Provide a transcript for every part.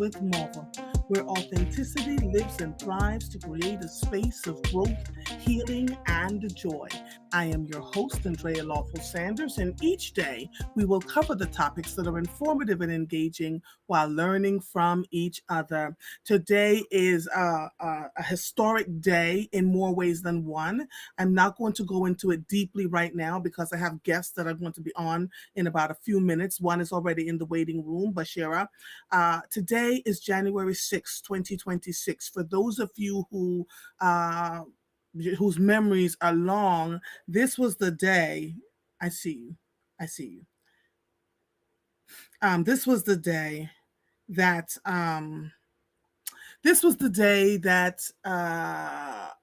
with Marvel, where authenticity lives and thrives to create a space of growth, healing, and joy. I am your host, Andrea Lawful Sanders, and each day we will cover the topics that are informative and engaging while learning from each other. Today is a historic day in more ways than one. I'm not going to go into it deeply right now because I have guests that are going to be on in about a few minutes. One is already in the waiting room, Bashira. Today is January 6th, 2026. For those of you uh, whose memories are long, this was the day. I see you. I see you. This was the day that this was the day that a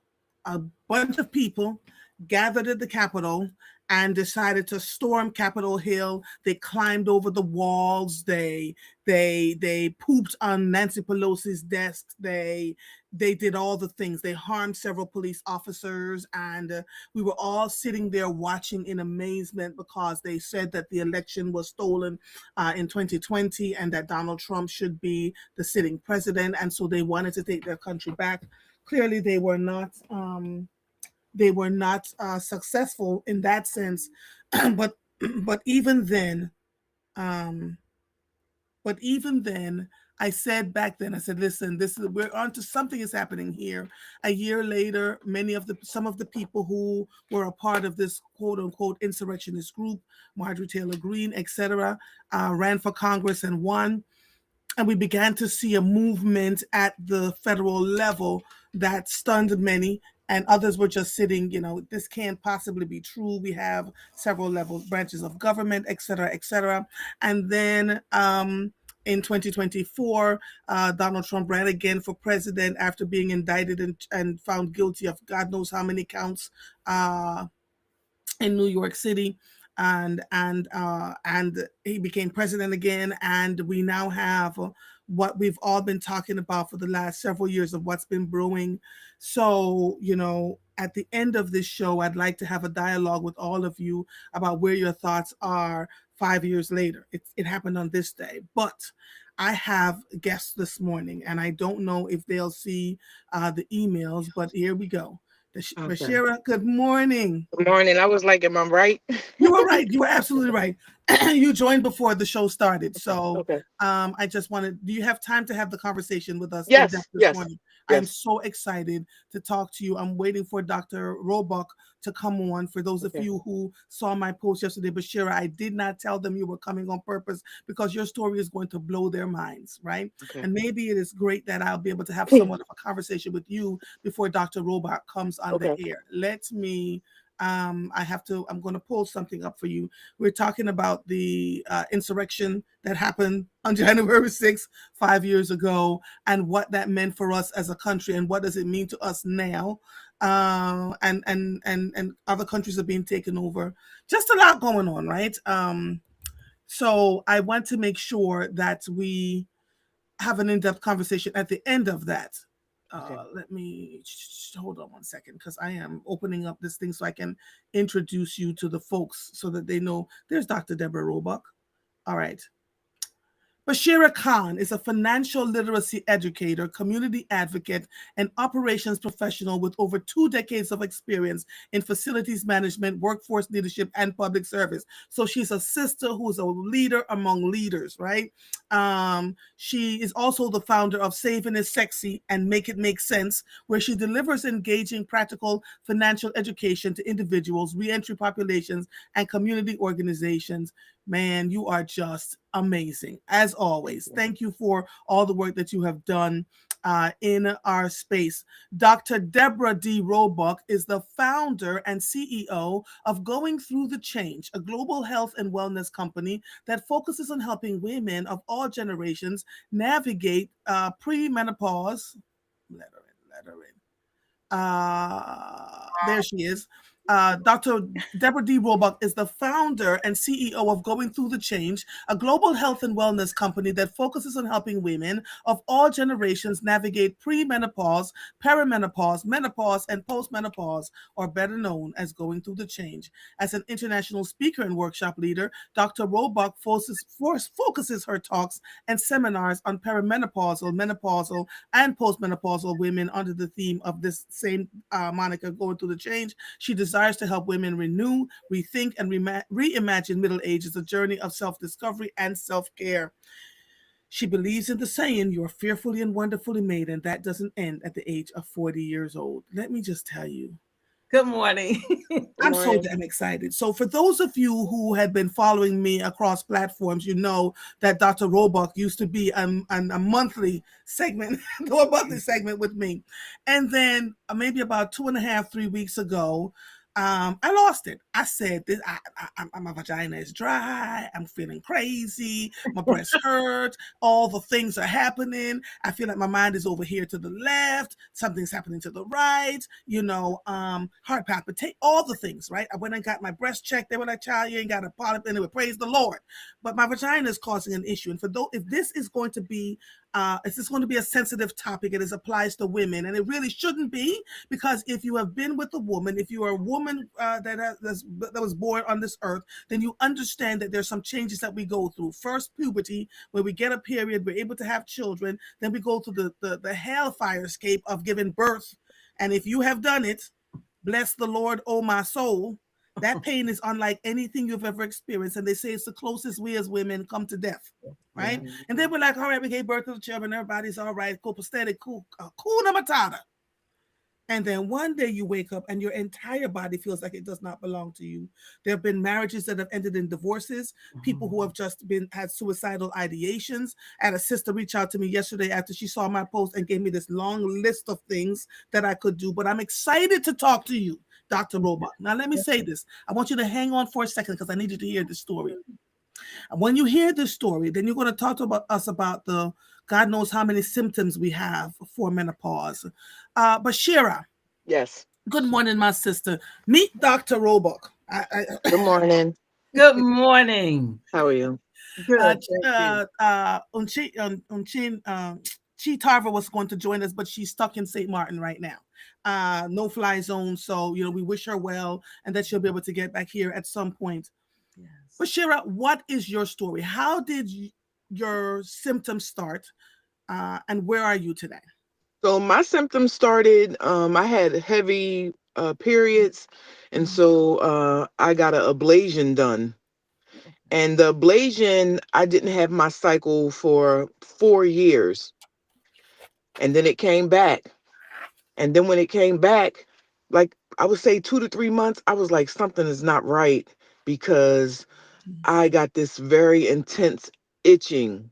bunch of people gathered at the Capitol and decided to storm Capitol Hill. They climbed over the walls. They pooped on Nancy Pelosi's desk. They did all the things. They harmed several police officers, and we were all sitting there watching in amazement because they said that the election was stolen in 2020 and that Donald Trump should be the sitting president, and so they wanted to take their country back. Clearly, they were not. Successful in that sense, but but even then, um, but even then, I said back then, I said, listen, this is we're on to something is happening here. A year later, some of the people who were a part of this quote unquote insurrectionist group, Marjorie Taylor Greene, etc., ran for Congress and won. And we began to see a movement at the federal level that stunned many, and others were just sitting, this can't possibly be true. We have several levels, branches of government, et cetera, et cetera. And then in 2024, Donald Trump ran again for president after being indicted and found guilty of God knows how many counts in New York City, and he became president again, and we now have what we've all been talking about for the last several years of what's been brewing. So, at the end of this show, I'd like to have a dialogue with all of you about where your thoughts are 5 years later. It happened on this day, but I have guests this morning, and I don't know if they'll see the emails, but here we go. Okay. Bashira, good morning. Good morning. I was like, am I right? You were right. You were absolutely right. You joined before the show started. So Okay. I just wanted, do you have time to have the conversation with us in depth Yes. this Yes. morning? I am Yes. so excited to talk to you. I'm waiting for Dr. Roebuck to come on. For those of Okay. you who saw my post yesterday, Bashira, I did not tell them you were coming on purpose because your story is going to blow their minds, right? Okay. And maybe it is great that I'll be able to have somewhat of a conversation with you before Dr. Roebuck comes on the Okay. air. Let me I'm going to pull something up for you. We're talking about the insurrection that happened on January 6th, 5 years ago, and what that meant for us as a country, and what does it mean to us now. And other countries are being taken over. Just a lot going on, right? So I want to make sure that we have an in-depth conversation at the end of that. Okay. Let me hold on one second because I am opening up this thing so I can introduce you to the folks so that they know. There's Dr. Deborah Roebuck. All right. Bashira Khan is a financial literacy educator, community advocate, and operations professional with over 2 decades of experience in facilities management, workforce leadership, and public service. So she's a sister who's a leader among leaders, right? She is also the founder of Saving is Sexy and Make It Make Sense, where she delivers engaging, practical financial education to individuals, reentry populations, and community organizations. Man, you are just amazing. As always, thank you for all the work that you have done in our space. Dr. Deborah D. Roebuck is the founder and CEO of Going Through the Change, a global health and wellness company that focuses on helping women of all generations navigate premenopause. Let her in. There she is. Dr. Deborah D. Roebuck is the founder and CEO of Going Through the Change, a global health and wellness company that focuses on helping women of all generations navigate premenopause, perimenopause, menopause, and postmenopause, or better known as going through the change. As an international speaker and workshop leader, Dr. Roebuck focuses her talks and seminars on perimenopausal, menopausal, and postmenopausal women under the theme of this same moniker, going through the change. She desires to help women renew, rethink, and reimagine middle age as a journey of self-discovery and self-care. She believes in the saying, "You're fearfully and wonderfully made," and that doesn't end at the age of 40 years old. Let me just tell you, Good morning. Good I'm so morning. damn excited. So, for those of you who have been following me across platforms, you know that Dr. Roebuck used to be a monthly segment, a monthly segment with me. And then maybe about 2.5, 3 weeks ago, I lost it. I said, my vagina is dry. I'm feeling crazy. My breast hurts. All the things are happening. I feel like my mind is over here to the left. Something's happening to the right. Heart palpitate. All the things, right? I went and got my breast checked. They were like, "Child, you ain't got a polyp." Anyway, praise the Lord. But my vagina is causing an issue. And for those, if this is going to be is this going to be a sensitive topic? It applies to women, and it really shouldn't be, because if you have been with a woman, if you are a woman that was born on this earth, then you understand that there's some changes that we go through. First, puberty, where we get a period, we're able to have children. Then we go through the hellfire escape of giving birth. And if you have done it, bless the Lord, oh my soul. That pain is unlike anything you've ever experienced. And they say it's the closest we as women come to death, right? Yeah. And they were like, "All right, we gave birth to the children. Everybody's all right. Copacetic, cool, kuna matata." And then one day you wake up and your entire body feels like it does not belong to you. There have been marriages that have ended in divorces, people who have just had suicidal ideations. I had a sister reach out to me yesterday after she saw my post and gave me this long list of things that I could do. But I'm excited to talk to you, Dr. Roebuck. Now, let me say this. I want you to hang on for a second because I need you to hear this story. And when you hear this story, then you're going to talk to us about the God knows how many symptoms we have for menopause. But Shira, Yes. good morning, my sister. Meet Dr. Roebuck. Good morning. Good morning. How are you? Good. Thank you. Chi Tarver was going to join us, but she's stuck in St. Martin right now. No fly zone. So, we wish her well and that she'll be able to get back here at some point. Yes. But Shira, what is your story? How did your symptoms start? And where are you today? So my symptoms started. I had heavy periods, and so I got an ablation done. And the ablation, I didn't have my cycle for 4 years, and then it came back. And then when it came back, like I would say 2 to 3 months, I was like, something is not right because I got this very intense itching.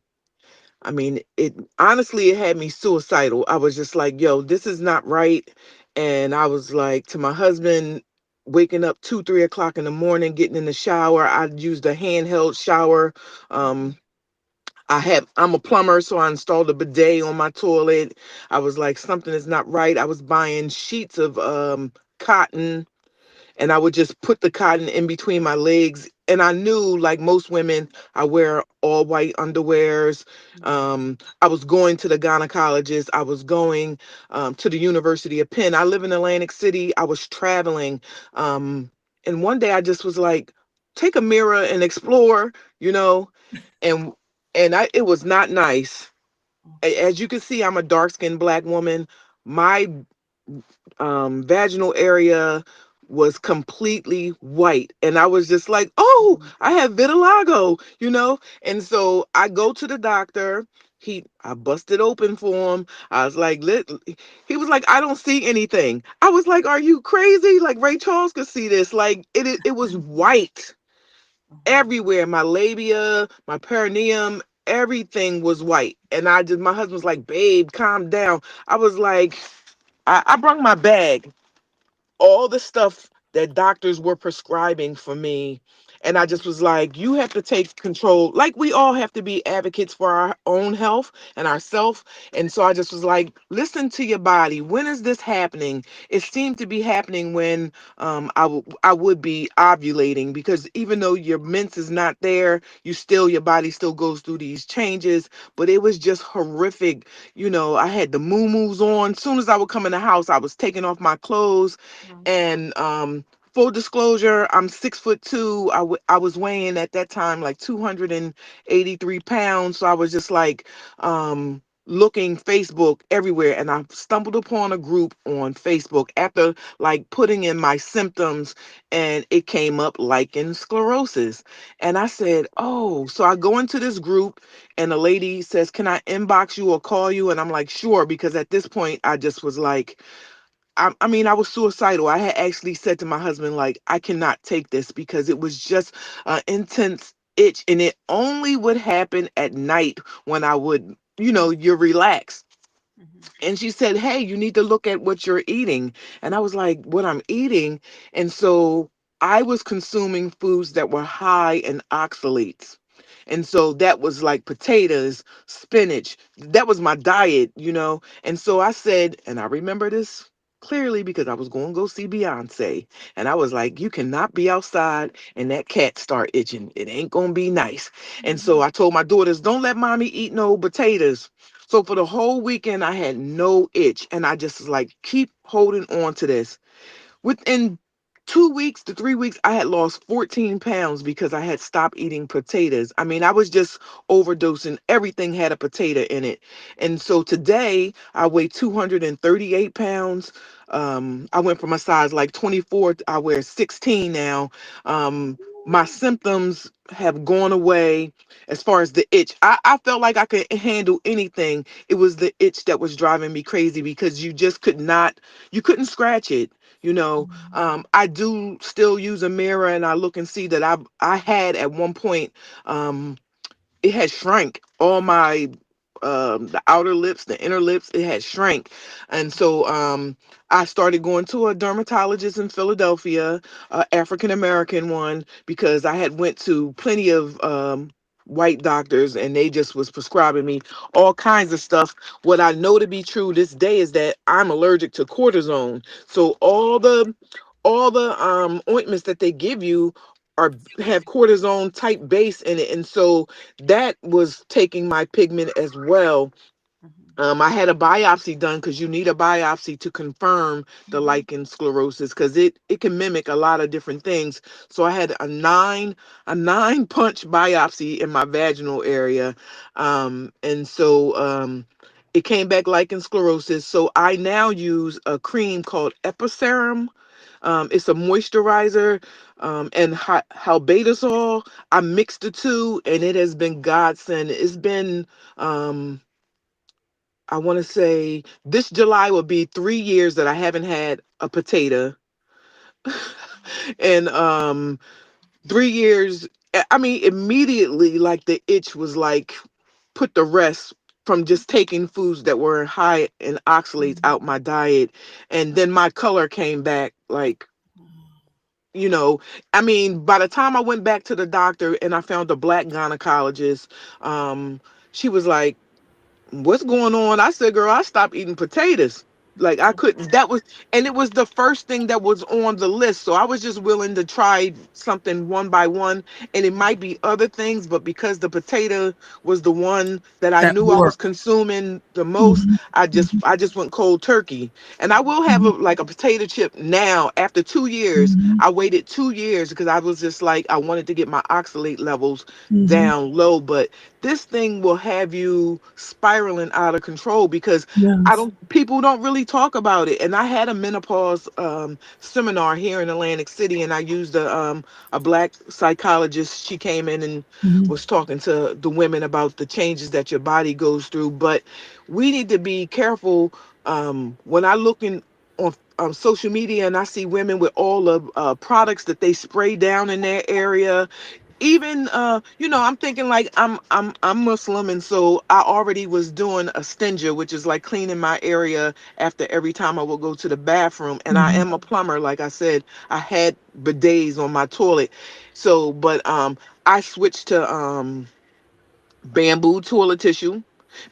I mean, it honestly, it had me suicidal. I was just like, yo, this is not right. And I was like to my husband, waking up 2, 3 o'clock in the morning, getting in the shower. I used a handheld shower. Um, I'm a plumber, so I installed a bidet on my toilet. I was like, something is not right. I was buying sheets of cotton, and I would just put the cotton in between my legs. And I knew, like most women, I wear all white underwears. I was going to the gynecologist. I was going to the University of Penn. I live in Atlantic City. I was traveling. Um, and one day I just was like, take a mirror and explore, you know, and it was not nice. As you can see, I'm a dark-skinned black woman. My vaginal area was completely white, and I was just like, oh, I have vitiligo, and so I go to the doctor. I busted open for him. I was like, he was like, I don't see anything. I was like, are you crazy? Like, Ray Charles could see this. Like, it was white everywhere. My labia, my perineum, everything was white. And my husband was like, babe, calm down. I was like, I brought my bag, all the stuff that doctors were prescribing for me. And I just was like, you have to take control. Like we all have to be advocates for our own health and ourself. And so I just was like, listen to your body. When is this happening? It seemed to be happening when I would be ovulating, because even though your mince is not there, your body still goes through these changes. But it was just horrific. I had the moo on. Soon as I would come in the house, I was taking off my clothes. And full disclosure, I'm 6'2". I was weighing at that time like 283 pounds. So I was just like looking Facebook everywhere, and I stumbled upon a group on Facebook after like putting in my symptoms, and it came up lichen sclerosis. And I said, oh, so I go into this group, and the lady says, can I inbox you or call you? And I'm like, sure, because at this point I just was like, I mean, I was suicidal. I had actually said to my husband, like, I cannot take this, because it was just an intense itch, and it only would happen at night when I would, you're relaxed. And she said, hey, you need to look at what you're eating. And I was like, what I'm eating? And so I was consuming foods that were high in oxalates. And so that was like potatoes, spinach. That was my diet. And so I said, and I remember this clearly because I was going to go see Beyonce. And I was like, you cannot be outside and that cat start itching. It ain't going to be nice. And so I told my daughters, don't let mommy eat no potatoes. So for the whole weekend, I had no itch. And I just was like, keep holding on to this. Within 2 weeks to 3 weeks, I had lost 14 pounds because I had stopped eating potatoes. I mean, I was just overdosing. Everything had a potato in it. And so today I weigh 238 pounds. I went from a size like 24, I wear 16 now. My symptoms have gone away. As far as the itch, I felt like I could handle anything. It was the itch that was driving me crazy, because you couldn't scratch it. I do still use a mirror, and I look and see that I had at one point, um it had shrank. All my the outer lips, the inner lips, it had shrank. And so I started going to a dermatologist in Philadelphia, African American one, because I had went to plenty of white doctors, and they just was prescribing me all kinds of stuff. What I know to be true this day is that I'm allergic to cortisone. So all the ointments that they give you are have cortisone type base in it. And so that was taking my pigment as well. I had a biopsy done, because you need a biopsy to confirm the lichen sclerosis, because it can mimic a lot of different things. So I had a nine punch biopsy in my vaginal area, and so it came back lichen sclerosis. So I now use a cream called Episerum. It's a moisturizer, and halberdazole. I mixed the two, and it has been godsend. It's been, I want to say, this July will be 3 years that I haven't had a potato, and 3 years. I mean, immediately, like the itch was like put to rest from just taking foods that were high in oxalates out my diet, and then my color came back like, you know I mean, by the time I went back to the doctor and I found a black gynecologist, she was like, what's going on? I said, girl, I stopped eating potatoes. Like, I couldn't. That was, and it was the first thing that was on the list. So I was just willing to try something one by one. And it might be other things, but because the potato was the one that I That knew I was work. consuming the most, Mhm, I just mhm, I just went cold turkey. And I will have mhm, like a potato chip now after 2 years. mhm, I waited 2 years because I was just like, I wanted to get my oxalate levels mhm. down low. But this thing will have you spiraling out of control, because I Yes. don't people don't really talk about it. And I had a menopause seminar here in Atlantic City, and I used a black psychologist. She came in and Mhm. was talking to the women about the changes that your body goes through. But we need to be careful. When I look in on social media, and I see women with all the products that they spray down in their area, even I'm thinking like I'm Muslim, and so I already was doing a stinger, which is like cleaning my area after every time I will go to the bathroom. And I Mhm. am a plumber, like I said. I had bidets on my toilet. So but I switched to bamboo toilet tissue,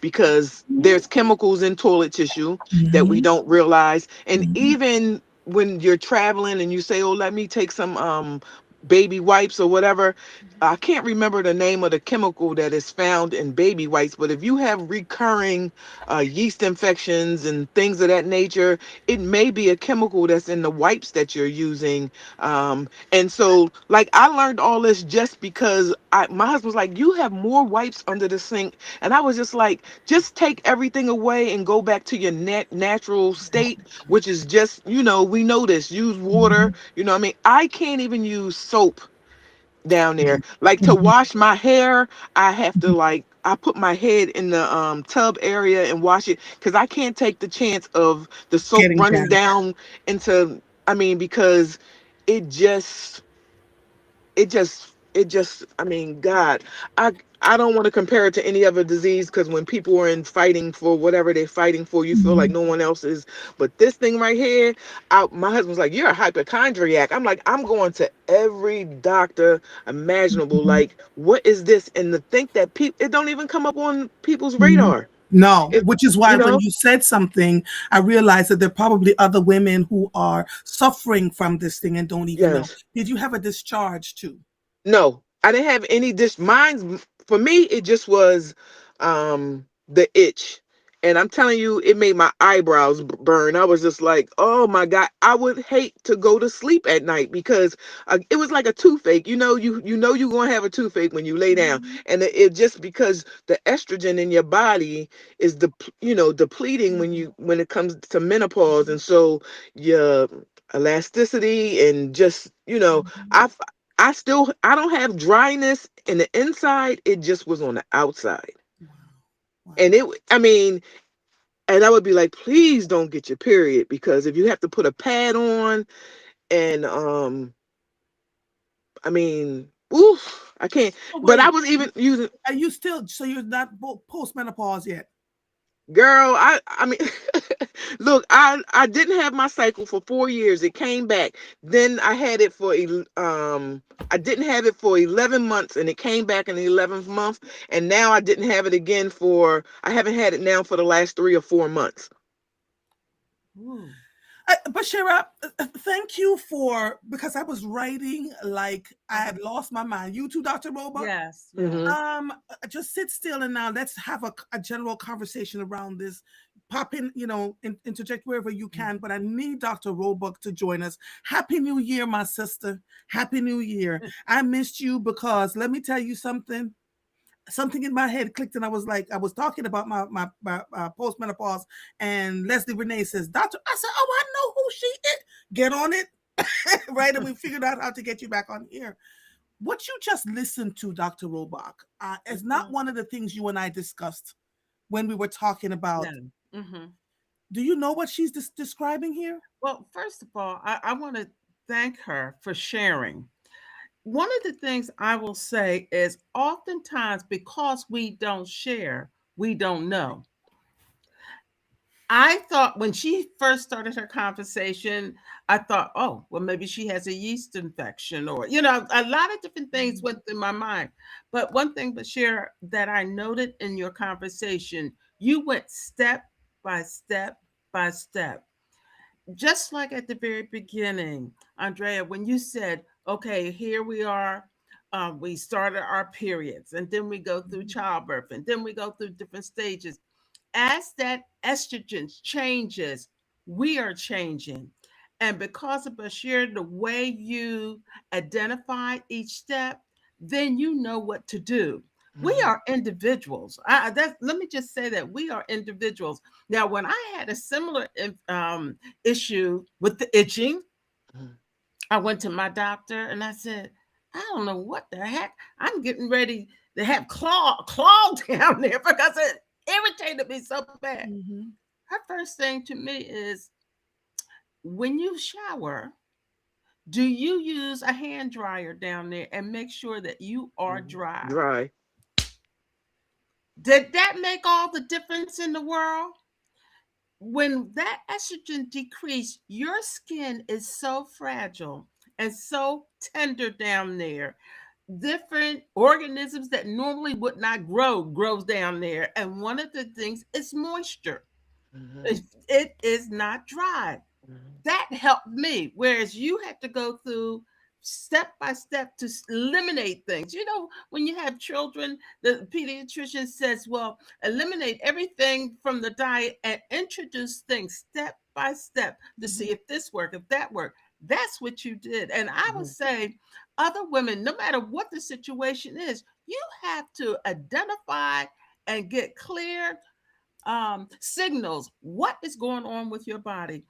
because there's chemicals in toilet tissue that we Mhm. don't realize. And Mhm. even when you're traveling and you say, oh, let me take some baby wipes or whatever, I can't remember the name of the chemical that is found in baby wipes, but if you have recurring yeast infections and things of that nature, it may be a chemical that's in the wipes that you're using. And so, like, I learned all this just because my husband's like, you have more wipes under the sink. And I was just like, just take everything away and go back to your natural state, which is just, we know this, use water. Mhm. I mean, I can't even use soap down there. Like, to Mhm. wash my hair, I have to, like, I put my head in the tub area and wash it, because I can't take the chance of the soap Getting running down. down into, I mean, because it just it just, I mean, God, I don't want to compare it to any other disease, because when people are in fighting for whatever they're fighting for, you feel like Mhm. no one else is. But this thing right here, my husband's like, you're a hypochondriac. I'm like, I'm going to every doctor imaginable. Mhm. Like, what is this? And to think that people, it don't even come up on people's Mhm. radar. No, It, which is why you when know, you said something, I realized that there are probably other women who are suffering from this thing and don't even know. yes. Did you have a discharge too? No, I didn't have any mine's, for me, it just was the itch. And I'm telling you, it made my eyebrows burn. I was just like, oh my God, I would hate to go to sleep at night, because it was like a toothache. You know you're going to have a toothache when you lay down. And it just, because the estrogen in your body is depleting when it comes to menopause. And so your elasticity and just, I I don't have dryness in the inside. It just was on the outside. Wow. And Wow. I mean, and I would be like, please don't get your period, because if you have to put a pad on, and I mean, oof, I can't. So But I wait, was even using, are you still, so you're not postmenopause yet? girl, I mean, look, I didn't have my cycle for 4 years. It came back. Then I had it for I didn't have it for 11 months, and it came back in the 11th month. And now I haven't had it now for the last 3 or 4 months. Ooh. Bashira, thank you for, because I was writing like I Uh-huh. had lost my mind. You too, Dr. Roebuck? Yes, yes. Hmm. Just sit still and now let's have a general conversation around this. Pop in, interject wherever you can, but I need Dr. Roebuck to join us. Happy New Year, my sister. Happy New Year. I missed you because let me tell you something. Something in my head clicked, and I was like, I was talking about my postmenopause, and Leslie Renee says, Doctor, I said, oh, I know who she is. Get on it. Right. And we figured out how to get you back on here. What you just listened to, Dr. Roebuck, is not Mhm. one of the things you and I discussed when we were talking about. No. Hmm. Do you know what she's describing here? Well, first of all, I want to thank her for sharing. One of the things I will say is oftentimes because we don't share, we don't know. I thought when she first started her conversation, I thought, oh, well, maybe she has a yeast infection, or, a lot of different things went through my mind. But one thing, Bashir, that I noted in your conversation, you went step by step by step. Just like at the very beginning, Andrea, when you said, okay, here we are, we started our periods, and then we go through childbirth, and then we go through different stages. As that estrogen changes, we are changing. And because of Bashir, the way you identify each step, then you know what to do. We Hmm. are individuals. Let me just say that we are individuals. Now, when I had a similar issue with the itching, I went to my doctor and I said, I don't know what the heck. I'm getting ready to have claw down there because it irritated me so bad. Mm-hmm. Her first thing to me is when you shower, Do you use a hand dryer down there and make sure that you are dry? Dry. Did that make all the difference in the world? When that estrogen decrease, your skin is so fragile and so tender down there. Different organisms that normally would not grows down there. And one of the things is moisture. Mhm. It is not dry. Mhm. That helped me. Whereas you had to go through step by step to eliminate things. You know, when you have children, the pediatrician says, well, eliminate everything from the diet and introduce things step by step to see if this worked, if that worked. That's what you did. And I would Mhm. say, other women, no matter what the situation is, you have to identify and get clear signals what is going on with your body.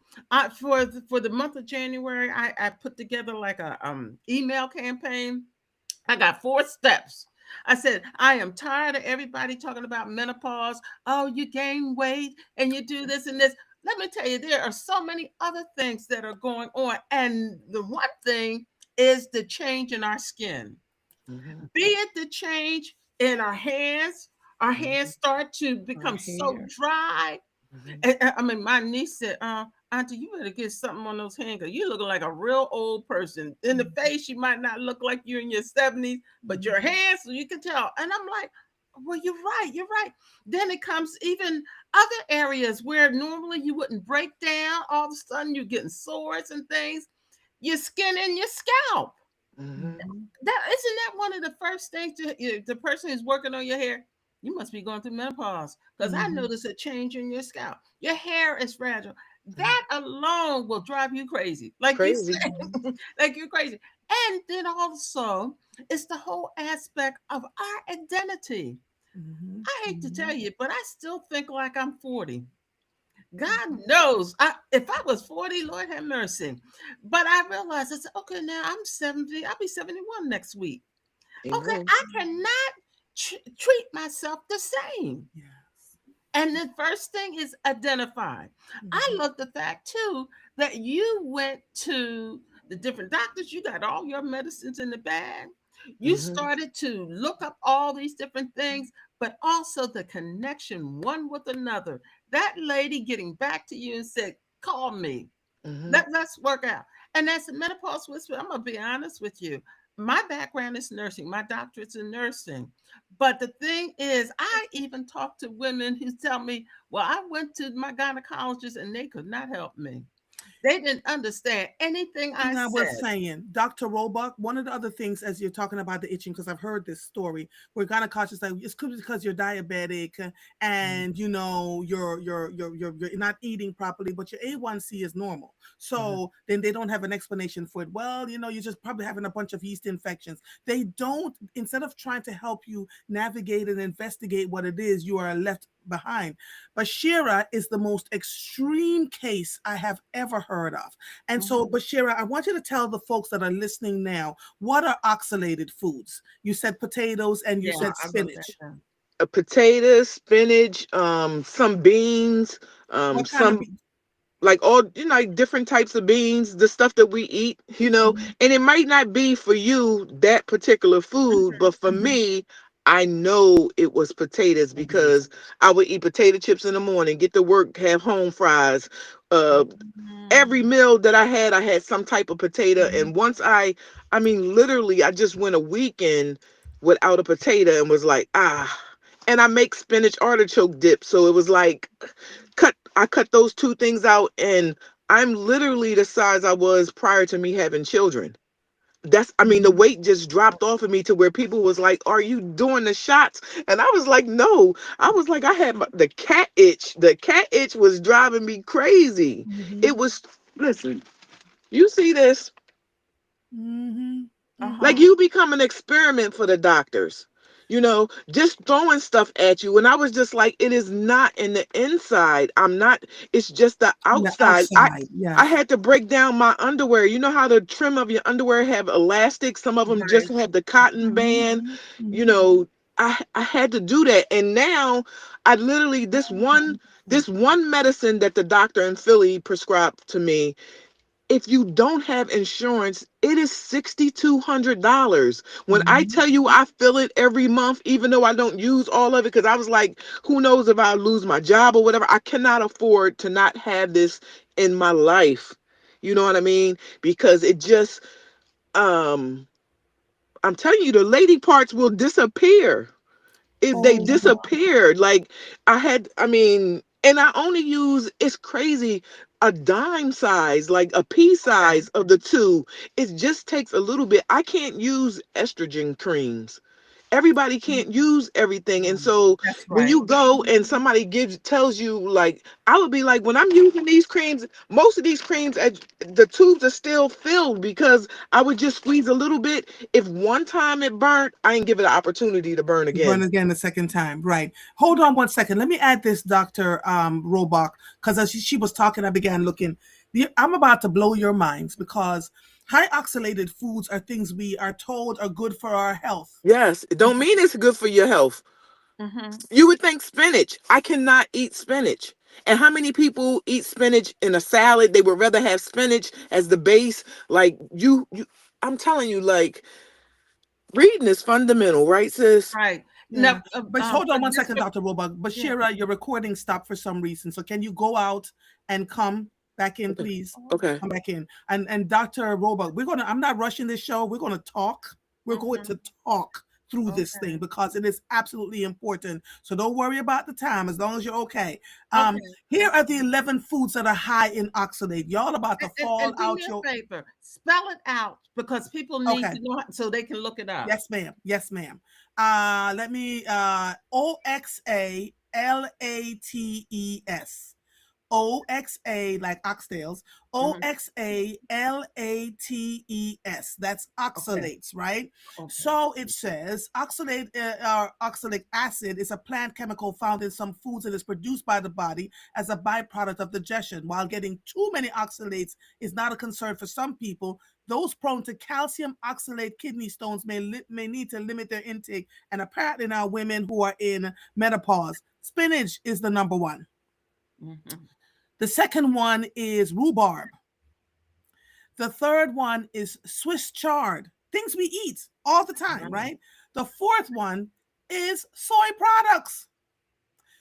For the month of January, I put together like a email campaign. I got 4 steps. I said, I am tired of everybody talking about menopause. Oh, you gain weight and you do this and this. Let me tell you, there are so many other things that are going on. And the one thing is the change in our skin. Mhm. Be it the change in our hands Mhm. start to Our become so hair. dry. Mhm. I mean, my niece said, Auntie, you better get something on those hands. You looking like a real old person. In the face, you might not look like you're in your 70s, but your hands, so you can tell. And I'm like, well, you're right. You're right. Then it comes even other areas where normally you wouldn't break down. All of a sudden, you're getting sores and things. Your skin and your scalp. Mhm. Mhm. That isn't that one of the first things the person who's working on your hair. You must be going through menopause because I Mhm. noticed a change in your scalp. Your hair is fragile. Mhm. That alone will drive you crazy, like you Crazy. Mhm. said, like you're crazy. And then also, it's the whole aspect of our identity. Mhm. I hate to tell Mhm. you, but I still think like I'm 40. God Mhm. knows, if I was 40, Lord have mercy. But I realized, I said, okay, now I'm 70. I'll be 71 next week. Okay, Amen. I cannot treat myself the same. Yes. And the first thing is identify. I Mhm. love the fact too that you went to the different doctors, you got all your medicines in the bag. You Mhm. started to look up all these different things, but also the connection one with another. That lady getting back to you and said, call me. Mhm. Let's work out. And as a menopause whisperer, I'm gonna be honest with you. My background is nursing. My doctorate's in nursing. But the thing is, I even talk to women who tell me, well, I went to my gynecologist and they could not help me. They didn't understand anything I And I was said. saying, Dr. Roebuck, one of the other things as you're talking about the itching, because I've heard this story where gynecologists like it's could be because you're diabetic Mhm. and you know you're not eating properly, but your A1C is normal. Mhm. So then they don't have an explanation for it. Well, you know, you're just probably having a bunch of yeast infections. They don't, instead of trying to help you navigate and investigate what it is, you are left behind. Bashira is the most extreme case I have ever heard of. And so, Mhm. Bashira, I want you to tell the folks that are listening now, what are oxalated foods? You said potatoes and you Yeah, said I wrote that spinach. down. A potato, spinach, some beans, What kind of some beans? like all like different types of beans, the stuff that we eat, Mhm, and it might not be for you that particular food, but for mhm. me, I know it was potatoes because I would eat potato chips in the morning, get to work, have home fries. Uh, every Mm. meal that I had some type of potato, Mhm. and once I mean, literally, I just went a weekend without a potato and was like, ah. And I make spinach artichoke dip, so it was like I cut those two things out, and I'm literally the size I was prior to me having children. That's, I mean, the Mhm. weight just dropped off of me to where people was like, are you doing the shots? And I was like, no. I was like, I had the cat itch. The cat itch was driving me crazy. It Mhm. was, listen, you see this, Mhm. like Mhm. Uh-huh. you become an experiment for the doctors, just throwing stuff at you. And I was just like, it is not in the inside. I'm not, it's just the The outside. outside, I yes. had to break down my underwear. You know how the trim of your underwear have elastic, some of them just Right. have the cotton Mhm. band, Mhm. you Mhm. know. I had to do that. And now I literally, this one medicine that the doctor in Philly prescribed to me, If you don't have insurance, it is $6,200. When I Mhm. tell you I feel it every month, even though I don't use all of it, because I was like, who knows if I lose my job or whatever. I cannot afford to not have this in my life. You know what I mean? Because it just um I'm telling you, the lady parts will disappear. If they Oh my. disappeared, like I mean, and I only use, it's crazy, a dime size, like a pea Okay. size of the two. It just takes a little bit. I can't use estrogen creams. Everybody can't use everything. And Mm, so that's when right. you go and somebody tells you, like, I would be like, when I'm using these creams, most of these creams, the tubes are still filled because I would just squeeze a little bit. If one time it burnt, I ain't give it an opportunity to burn Burn again. again the second time, right? Hold on one second. Let me add this, Doctor Robach, because as she was talking, I began looking. I'm about to blow your minds because high oxalated foods are things we are told are good for our health. Yes, it don't mean it's good for your health. Mm-hmm. You would think spinach. I cannot eat spinach. And how many people eat spinach in a salad? They would rather have spinach as the base. Like I'm telling you, like, reading is fundamental, right, sis? Right. Yeah, Now, but hold on for one just second, for, Doctor Robach. yeah. Bashira, your recording stopped for some reason, so can you go out and come back in, Okay. please? Okay. Come back in. And Dr. Robach, we're gonna. I'm not rushing this show. We're gonna talk. We're going Mm-hmm. to talk through this thing Okay. because it is absolutely important. So don't worry about the time as long as you're okay. Okay. Here are the Okay. 11 foods that are high in oxalate. Y'all about to fall And do me out a your. favor, spell it out because people need Okay. to know so they can look it up. Yes, ma'am. Yes, ma'am. Let me OXALATES. OXA, like oxtails. Hmm. OXALATES. That's Okay. oxalates, right? Okay. So it says oxalate or oxalic acid is a plant chemical found in some foods and is produced by the body as a byproduct of digestion. While getting too many oxalates is not a concern for some people, those prone to calcium oxalate kidney stones may need to limit their intake. And apparently now women who are in menopause, spinach is the number one. Hmm. The second one is rhubarb. The third one is Swiss chard, things we eat all the time, Right. right? The fourth one is soy products.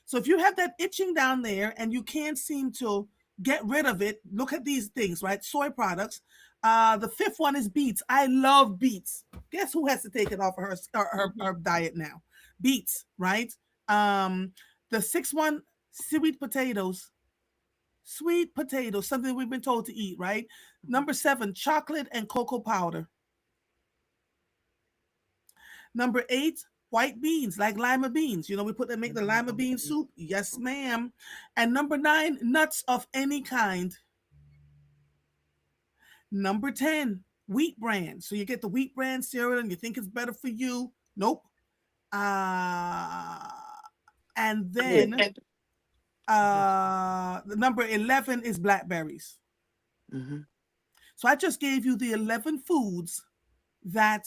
So if you have that itching down there and you can't seem to get rid of it, look at these things, right? Soy products. The fifth one is beets. I love beets. Guess who has to take it off of her Hmm. diet now? Beets, right? Um, the sixth one, sweet potatoes. Sweet potatoes, something we've been told to eat, right? Number seven, chocolate and cocoa powder. Number eight, white beans, like lima beans. You know, we make the lima bean soup. Yes, ma'am. And number nine, nuts of any kind. Number 10, wheat bran. So you get the wheat bran cereal and you think it's better for you. Nope. Uh, and then the number 11 is blackberries. Mm-hmm. So I just gave you the 11 foods that,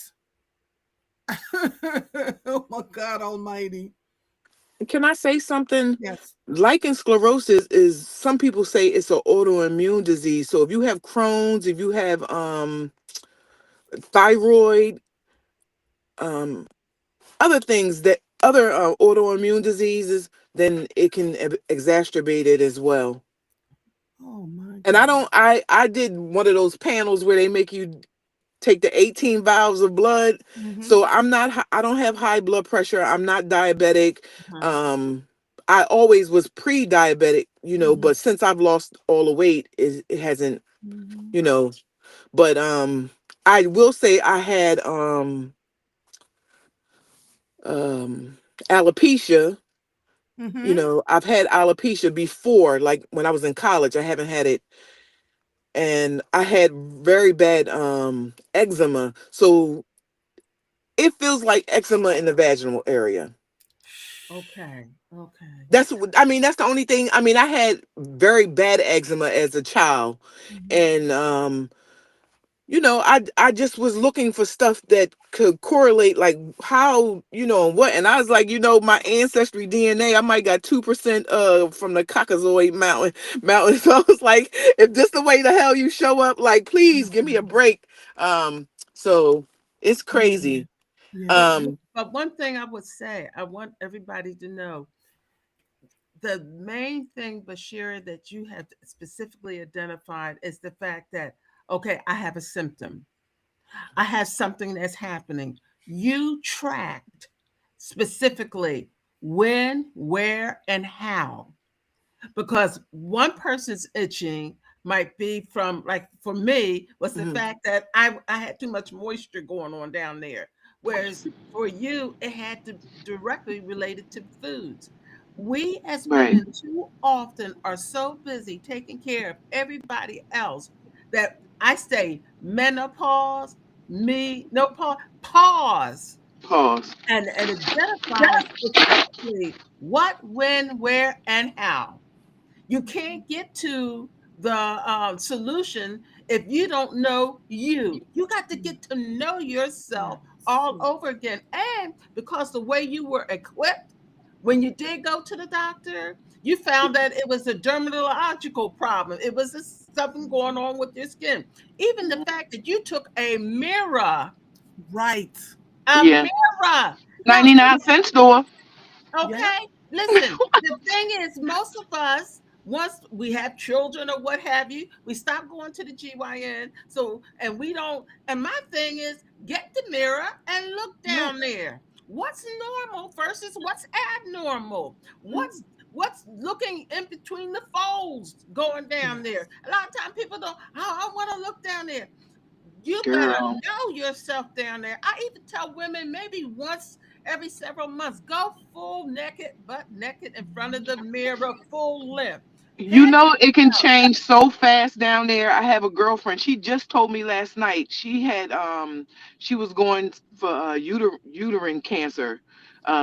oh my God Almighty. Can I say something? Yes. Lichen sclerosis is, some people say it's an autoimmune disease. So if you have Crohn's, if you have thyroid, um other things, that other autoimmune diseases, then it can exacerbate it as well. Oh my And I God. don't I did one of those panels where they make you take the 18 vials of blood. Hmm. So I don't have high blood pressure. I'm not diabetic. Hmm. Um I always was pre-diabetic, Hmm. but since I've lost all the weight, it hasn't, Hmm. you know, but I will say I had alopecia. Hmm. I've had alopecia before, like when I was in college. I haven't had it, and I had very bad eczema. So it feels like eczema in the vaginal area. Okay. Okay. That's the only thing. I mean, I had very bad eczema as a child, Hmm. and I just was looking for stuff that could correlate, like how, and what. And I was like, my ancestry DNA, I might got 2% from the Caucasoid mountain. So I was like, if this the way the hell you show up, like, please give me a break. So it's Yeah. crazy. Yeah. But one thing I would say, I want everybody to know the main thing, Bashira, that you have specifically identified is the fact that, okay, I have a symptom, I have something that's happening. You tracked specifically when, where, and how, because one person's itching might be from, like, for me was the Mhm. fact that I had too much moisture going on down there, whereas for you it had to directly related to foods. We as Right. women too often are so busy taking care of everybody else that I say menopause, me no pause Pause. and identify specifically what, when, where, and how. You can't get to the solution if you don't know you. You got to get to know yourself all over again. And because the way you were equipped when you did go to the doctor, you found that it was a dermatological problem. It was something going on with your skin. Even the fact that you took Right. a Yeah. mirror. Now, 99-cent store. Yep. okay, listen, the thing is, most of us, once we have children or what have you, we stop going to the GYN. So, and we don't, and my thing is, get the mirror and look Look. down there. What's normal versus what's abnormal? What's looking in between the folds going down there? Yes. A lot of times people don't, oh, I want to look down there. You better Girl. know yourself down there. I even tell women maybe once every several months, go full naked, butt naked in front of the mirror, full length. You Head know to it can change so fast down there. I have a girlfriend. She just told me last night she was going for uterine cancer.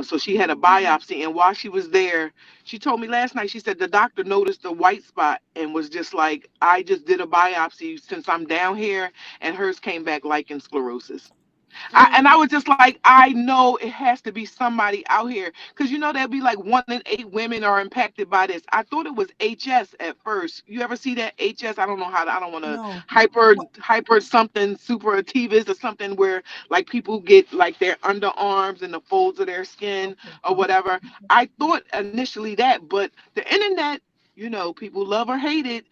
So she had a biopsy, and while she was there, she told me last night. She said the doctor noticed a white spot and was just like, "I just did a biopsy since I'm down here, and hers came back lichen sclerosis." And I was just like, I know it has to be somebody out here, because there'll be like 1 in 8 women are impacted by this. I thought it was HS at first. You ever see that HS? I don't know how to, I don't want to No. hyper something superlativist or something where like people get like their underarms and the folds of their skin okay, or whatever. I thought initially that, but the internet, people love or hate it,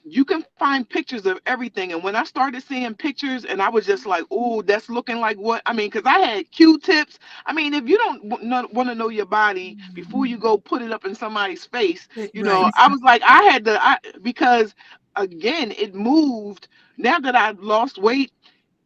you can find pictures of everything. And when I started seeing pictures, and I was just like, "Oh, that's looking like what?" I mean, because I had Q-tips. I mean, if you don't want to know your body before you go put it up in somebody's face, Right. I was like, I had to, because again, it moved. Now that I've lost weight,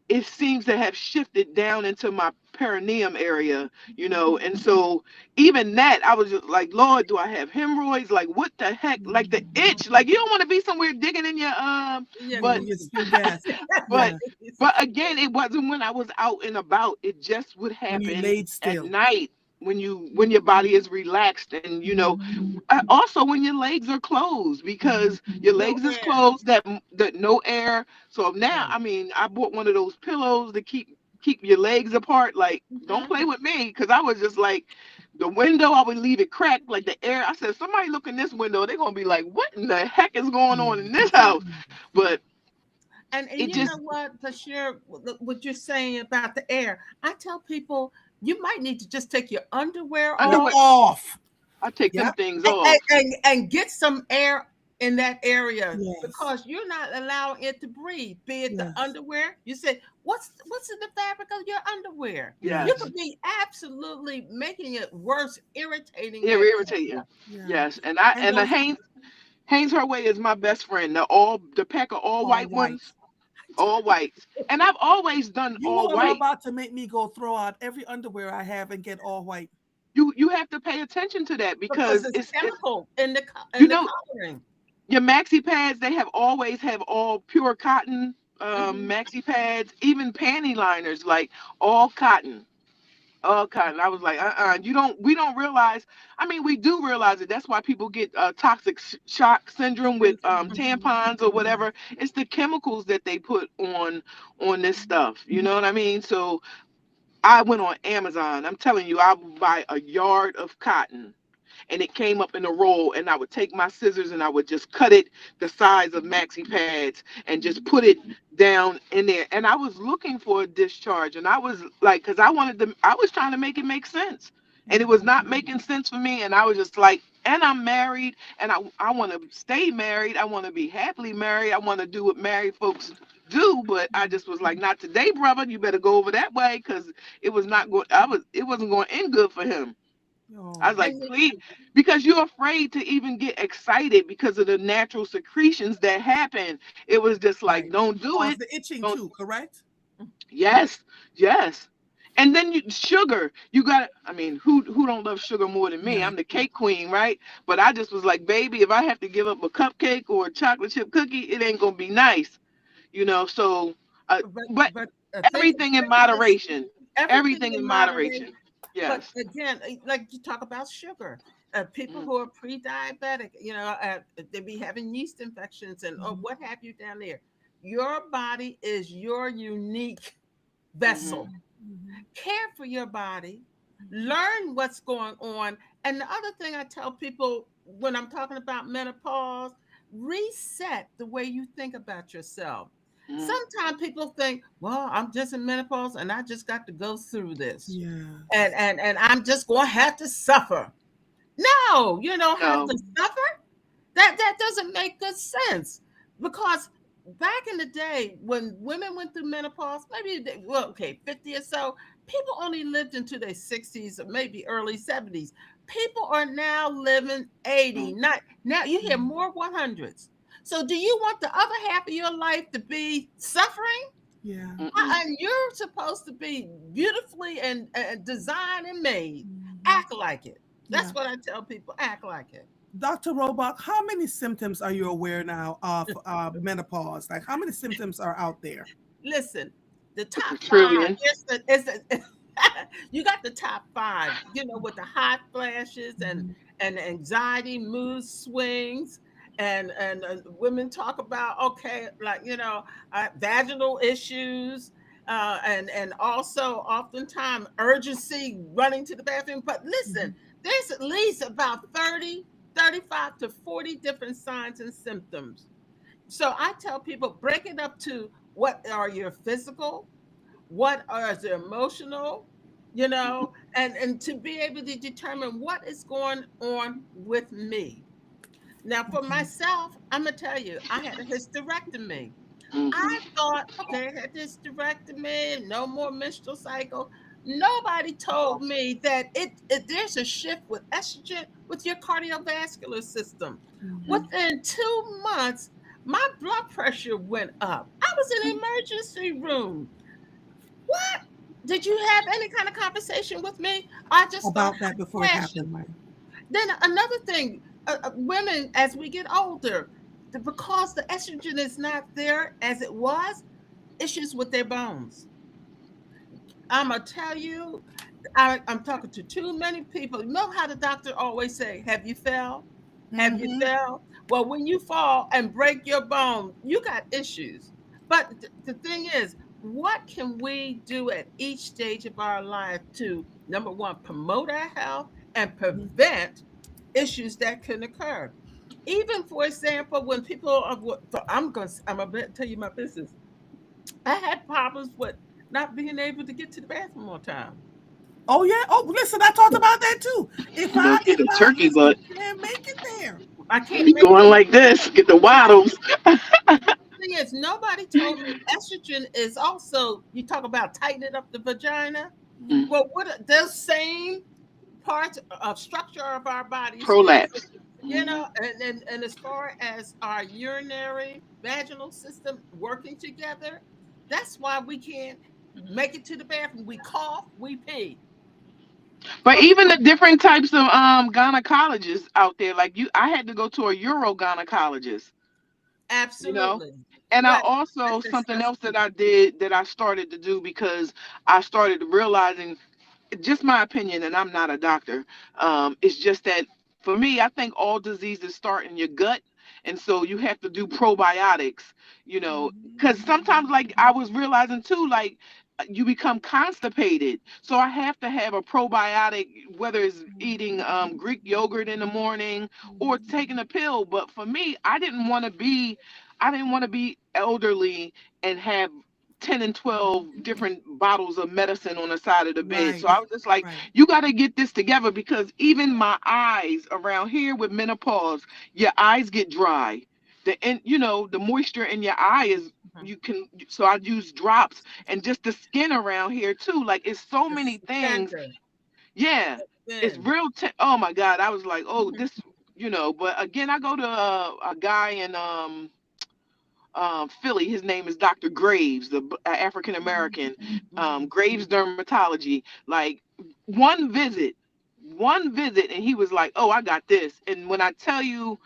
it seems to have shifted down into my perineum area, and so even that, I was just like, Lord, do I have hemorrhoids? Like, what the heck? Like the itch, like you don't want to be somewhere digging in your yeah, Yeah. but You spill gas. but Yeah. but again, it wasn't when I was out and about. It just would When you happen laid at still. night when your body is relaxed, and also when your legs are closed, because your no legs is air. closed, that no air. So now, Right. I mean, I bought one of those pillows to keep your legs apart. Like, don't Mhm. play with me, because I was just like, the window, I would leave it cracked, like the air. I said, somebody look in this window, they're gonna be like, what in the heck is going Yeah. on in this house? But And it you know just what, Bashir, what you're saying about the air, I tell people you might need to just take your underwear under Go off what off. I take them Yep. things and, off. and get some air in that area, Yes. because you're not allowing it to breathe. Be it the Yes. underwear, you say, what's in the fabric of your underwear? Yes. You could Yes. be absolutely making it worse, irritating It that. irritate you. Yeah. Yes. And I And and the those Hanes Her Way is my best friend. The pack of all all white white. ones, all whites. And I've always done You all are white. about to make me go throw out every underwear I have and get all white. You have to pay attention to that, Because because it's it's chemical in the you in the know coloring. your maxi pads, they have all pure cotton Hmm. maxi pads, even panty liners, like all cotton. all cotton. I was like, we don't realize. I mean, we do realize it. That's why people get toxic shock syndrome with Mhm. tampons or Yeah. whatever. It's the chemicals that they put on this stuff. You know what I mean? So I went on Amazon. I'm telling you, I would buy a yard of cotton and it came up in a roll, and I would take my scissors and I would just cut it the size of maxi pads and just put it down in there. And I was looking for a discharge, and I was like, because I was trying to make it make sense, and it was Mhm. not making sense for me. And I was just like, and I'm married, and I want to stay married. I want to be happily married. I want to do what married folks do, but I just was like, not today, brother. You better go over that way, because it was not going. It wasn't going to end good for him. I was Oh. like, And please, because you're afraid to even get excited because of the natural secretions that happen. It was just like, Right. don't do Cause it. the itching Don't. too, correct? Yes, yes. And then sugar. You got. I mean, who don't love sugar more than me? Right. I'm the cake queen, right? But I just was like, baby, if I have to give up a cupcake or a chocolate chip cookie, it ain't gonna be nice, you know. So, but but everything in think of this, moderation. everything Everything in in moderation. moderation. But Yes. again, like you talk about sugar, people Mm, who are pre-diabetic, they be having yeast infections and Mhm. what have you down there. Your body is your unique mhm. vessel. Mhm. Care for your body, learn what's going on. And the other thing I tell people when I'm talking about menopause, reset the way you think about yourself. Mhm. Sometimes people think, well, I'm just in menopause and I just got to go through this. Yes. And I'm just going to have to suffer. No, you don't have No. to suffer. That doesn't make good sense because back in the day when women went through menopause, maybe well, okay, 50 or so, people only lived into their 60s or maybe early 70s. People are now living 80. Mm, Not now you hear Mhm. more 100s. So do you want the other half of your life to be suffering? Yeah. mm-mm. And you're supposed to be beautifully and designed and made. Mhm. Act like it. Yeah. That's what I tell people. Act like it. Dr. Roebuck, how many symptoms are you aware now of menopause? Like, how many symptoms are out there? Listen, the top five Trillion. is you got the top five, with the hot flashes Mhm. and anxiety, mood swings, and women talk about okay, like vaginal issues, and also oftentimes urgency running to the bathroom. But listen, Mhm. there's at least about 35 to 40 different signs and symptoms. So I tell people break it up to what are your physical, what are the emotional, and to be able to determine what is going on with me. Now, for Okay. myself, I'm gonna tell you, I had a hysterectomy. Hmm. I thought, okay, I had this hysterectomy, no more menstrual cycle. Nobody told me that there's a shift with estrogen with your cardiovascular system. Mhm. Within 2 months, my blood pressure went up. I was in the emergency room. What? Did you have any kind of conversation with me? I just started About that before it crashing. happened, right? Then another thing, women as we get older, because the estrogen is not there as it was, issues with their bones. I'm gonna tell you, I'm talking to too many people. You know how the doctor always say, "Have you fell? Have you Mhm. fell?" Well, when you fall and break your bone, you got issues. But the thing is, what can we do at each stage of our life to number one promote our health and Mhm. prevent issues that can occur? Even for example, when people are, I'm gonna tell you my business. I had problems with not being able to get to the bathroom on time. Oh yeah. Oh, listen, I talked about that too. If You know, I get if a I turkey butt. can't make it there. I You can't be make going it. like this. Get the waddles. The thing is, nobody told me estrogen is also, you talk about tightening up the vagina. Mm. Well, what those same parts of structure of our bodies is, Prolapse. Hmm. and as far as our urinary vaginal system working together, that's why we can't make it to the bathroom. We cough, we pee. But But even the different types of gynecologists out there, like you, I had to go to a urogynecologist, you know. absolutely. And I But also that's something else disgusting. that I did that I started to do because I started realizing just my opinion, and I'm not a doctor. It's just that for me, I think all diseases start in your gut, and so you have to do probiotics. Because sometimes, like I was realizing too, like you become constipated, so I have to have a probiotic, whether it's eating Greek yogurt in the morning or taking a pill. But for me, I didn't want to be elderly and have 10 and 12 different bottles of medicine on the side of the bed. So Right. I was just like, Right. you got to get this together, because even my eyes around here with menopause, your eyes get dry. The moisture in your eye is, Mhm. so I use drops, and just the skin around here too. Like, it's so many Yes. things. Tender, Yeah, it's thin. real. Oh my God. I was like, oh, this, but again, I go to a guy in, Philly. His name is Dr. Graves, the African American, Graves Dermatology. Like, one visit, and he was like, "Oh, I got this." And when I tell you,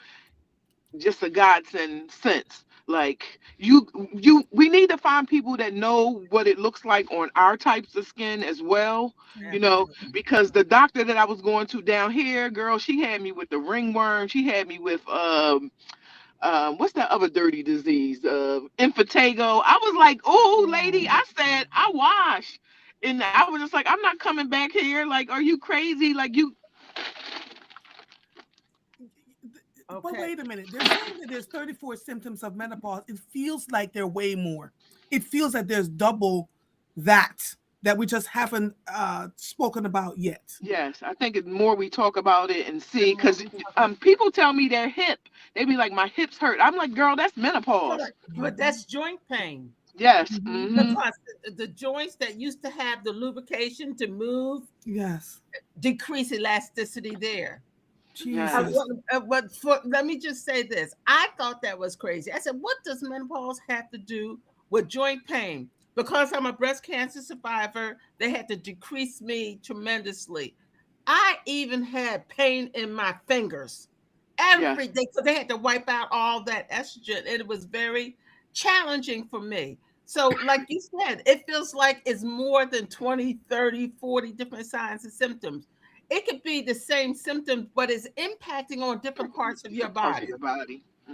just a godsend sense. Like, we need to find people that know what it looks like on our types of skin as well. Absolutely. Because the doctor that I was going to down here, girl, she had me with the ringworm. She had me with what's that other dirty disease? Impetigo. I was like, oh, lady, I said, I wash. And I was just like, I'm not coming back here. Like, are you crazy? Like, you, But Okay. wait a minute. They're saying that there's 34 symptoms of menopause. It feels like there are way more. It feels like there's double that we just haven't spoken about yet. yes, I think the more we talk about it and The see, more because we talk people tell me their hip, they be like, my hips hurt. I'm like, girl, that's menopause. about, but that's joint pain. Yes. Mhm. Mm-hmm. Because the joints that used to have the lubrication to move Yes. decrease elasticity there. Yes. Jesus. Let me just say this. I thought that was crazy. I said, what does menopause have to do with joint pain? Because I'm a breast cancer survivor, they had to decrease me tremendously. I even had pain in my fingers Yes. every day because they had to wipe out all that estrogen. And it was very challenging for me. So, like you said, it feels like it's more than 20, 30, 40 different signs and symptoms. It could be the same symptoms, but it's impacting on different parts of your Different parts of body. your body. I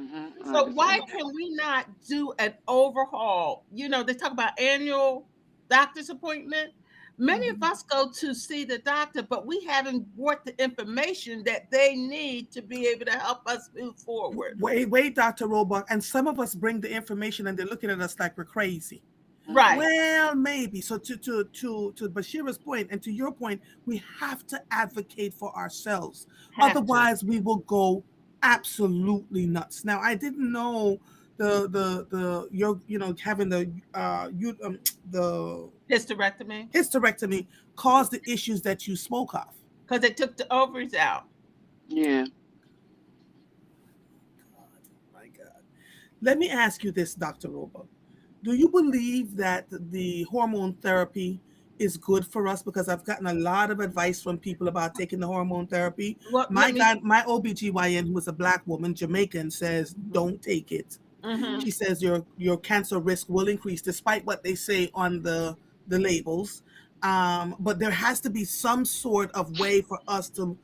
So why understand that. can we not do an overhaul? They talk about annual doctor's appointment. Many of Mhm. us go to see the doctor, but we haven't brought the information that they need to be able to help us move forward. Wait, Dr. Roebuck. And some of us bring the information and they're looking at us like we're crazy. Mm-hmm. Right. Well, maybe. So to Bashira's point and to your point, we have to advocate for ourselves. Have to. Otherwise, we will go absolutely nuts. Now, I didn't know the you're having the Hysterectomy. hysterectomy caused the issues that you spoke of. Because they took the ovaries out. Yeah. God, my God. Let me ask you this, Dr. Roebuck. Do you believe that the hormone therapy is good for us? Because I've gotten a lot of advice from people about taking the hormone therapy. What My let me God, my OBGYN, who is a black woman, Jamaican, says don't take it. hmm She says your cancer risk will increase despite what they say on the labels. But there has to be some sort of way for us to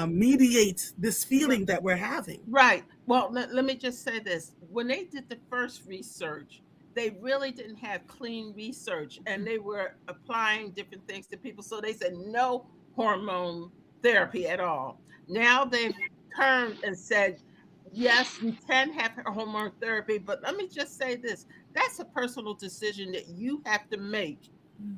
mediate this feeling that we're having. Right. Well, let me just say this. When they did the first research, they really didn't have clean research and they were applying different things to people. So they said no hormone therapy at all. Now they've turned and said, yes, you can have hormone therapy, but let me just say this, that's a personal decision that you have to make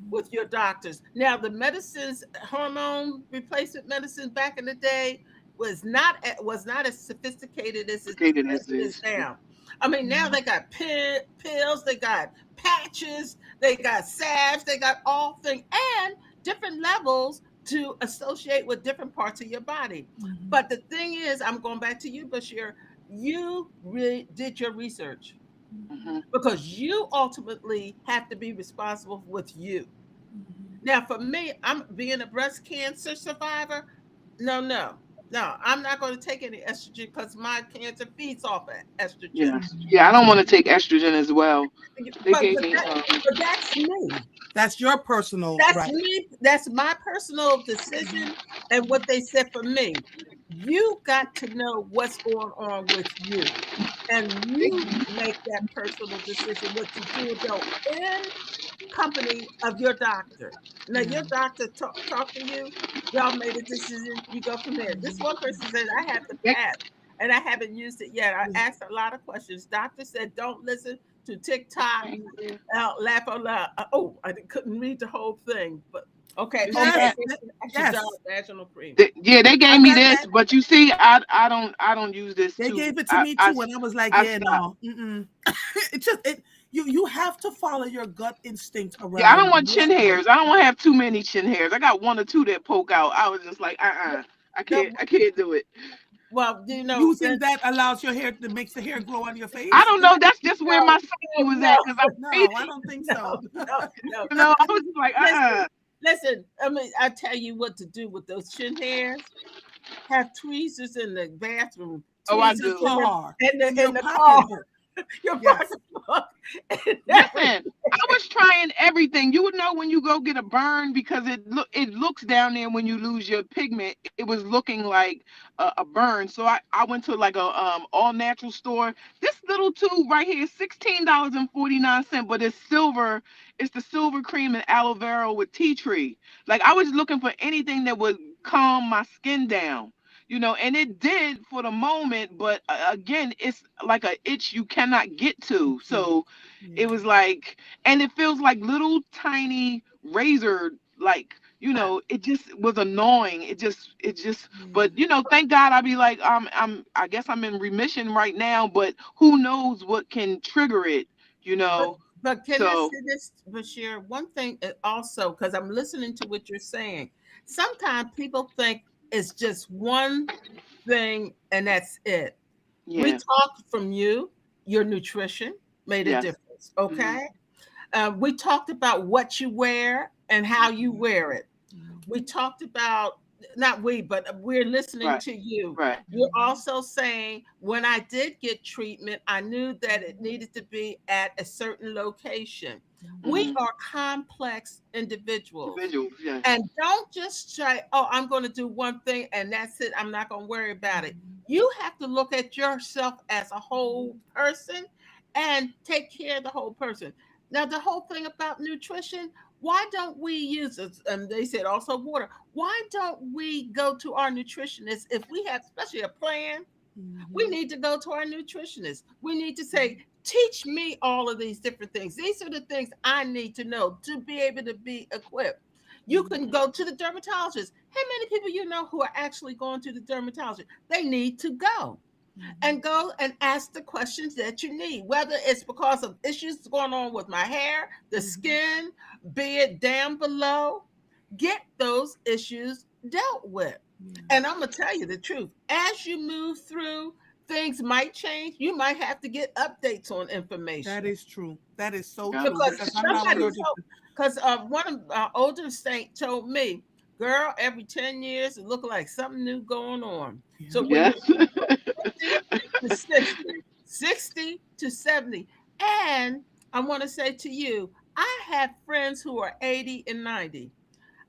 with your doctors. Now, the medicines, hormone replacement medicine back in the day was not as sophisticated Complicated as as it is this. now. I mean, now they got pills, they got patches, they got salves, they got all things and different levels to associate with different parts of your body. But the thing is, I'm going back to you, Bashir. You really did your research Mm-hmm. because you ultimately have to be responsible with you. Now, for me, I'm being a breast cancer survivor. No, no, no. I'm not going to take any estrogen because my cancer feeds off of estrogen. Yes. Yeah, I don't want to take estrogen as well. They But gave but me that but that's me. That's your personal That's right. me. That's my personal decision and what they said for me. You got to know what's going on with you, and you make that personal decision what you do or don't in company of your doctor. Now, your doctor talk to you. Y'all made a decision. You go from there. This one person said, "I have the path, and I haven't used it yet." I asked a lot of questions. Doctor said, "Don't listen to TikTok, laugh out loud." Oh, I couldn't read the whole thing, but okay. Oh, Yes, I should yes. dial vaginal cream. Yeah, they I gave me got this, that. but you see, I don't use this They too. gave it to me I too, and I was like, I yeah, stopped. no, mm-mm. It just it. You have to follow your gut instinct Yeah, I don't around want chin what hairs. I don't want to have too many chin hairs. I got one or two that poke out. I was just like, I can't, No, I can't do it. well, using since that allows your hair to makes the hair grow on your I face. don't know. That's just where no, my psyche was no, at because I'm No, I crazy. don't think no, so. no, no. I was just like, Listen, listen. I mean, I tell you what to do with those chin hairs. Have tweezers in the bathroom, Oh, I In the tweezers do. car, in in your the car, pocketbook. your Yes. pocketbook, and everything. Listen, I was trying everything. You would know when you go get a burn because it looks down there when you lose your pigment. It was looking like a burn. So I went to like a all natural store. This little tube right here is $16.49, but it's silver. It's the silver cream and aloe vera with tea tree. Like I was looking for anything that would calm my skin down. And it did for the moment, but again, it's like a itch you cannot get to. So Yeah. it was like, and it feels like little tiny razor, like, it just was annoying. It just, but Yeah. thank God. I be like, I guess I'm in remission right now, but who knows what can trigger it, you But know? but can I So say this, Bashir? One thing also, because I'm listening to what you're saying. Sometimes people think it's just one thing and that's it. We yeah, talked from you, your nutrition made a yes, difference. hmm, Okay. We talked about what you wear and how you wear it. We Mhm. talked about, not we, but we're listening right, to you. right, You're also saying, when I did get treatment, I knew that it needed to be at a certain location. We hmm, are complex individuals. individuals, yes, And don't just say, oh, I'm going to do one thing and that's it. I'm not going to worry about it. You have to look at yourself as a whole person and take care of the whole person. Now, the whole thing about nutrition, why don't we use it? And they said also water. Why don't we go to our nutritionist if we have, especially a plan? We Mhm. need to go to our nutritionist. We need to say, teach me all of these different things. These are the things I need to know to be able to be equipped. You can go to the dermatologist. How many people you know who are actually going to the dermatologist? They need to go and ask the questions that you need, whether it's because of issues going on with my hair, the skin, be it down below. Get those issues dealt with. And I'm going to tell you the truth. As you move through, things might change. You might have to get updates on That information is true. That is so yeah, true because because I'm now somebody allergic told, to. because one of our older saint told me, girl, every 10 years it looked like something new going on. So Yeah. when you yes, 50 to 60, 60 to 70, and I want to say to you, I have friends who are 80 and 90.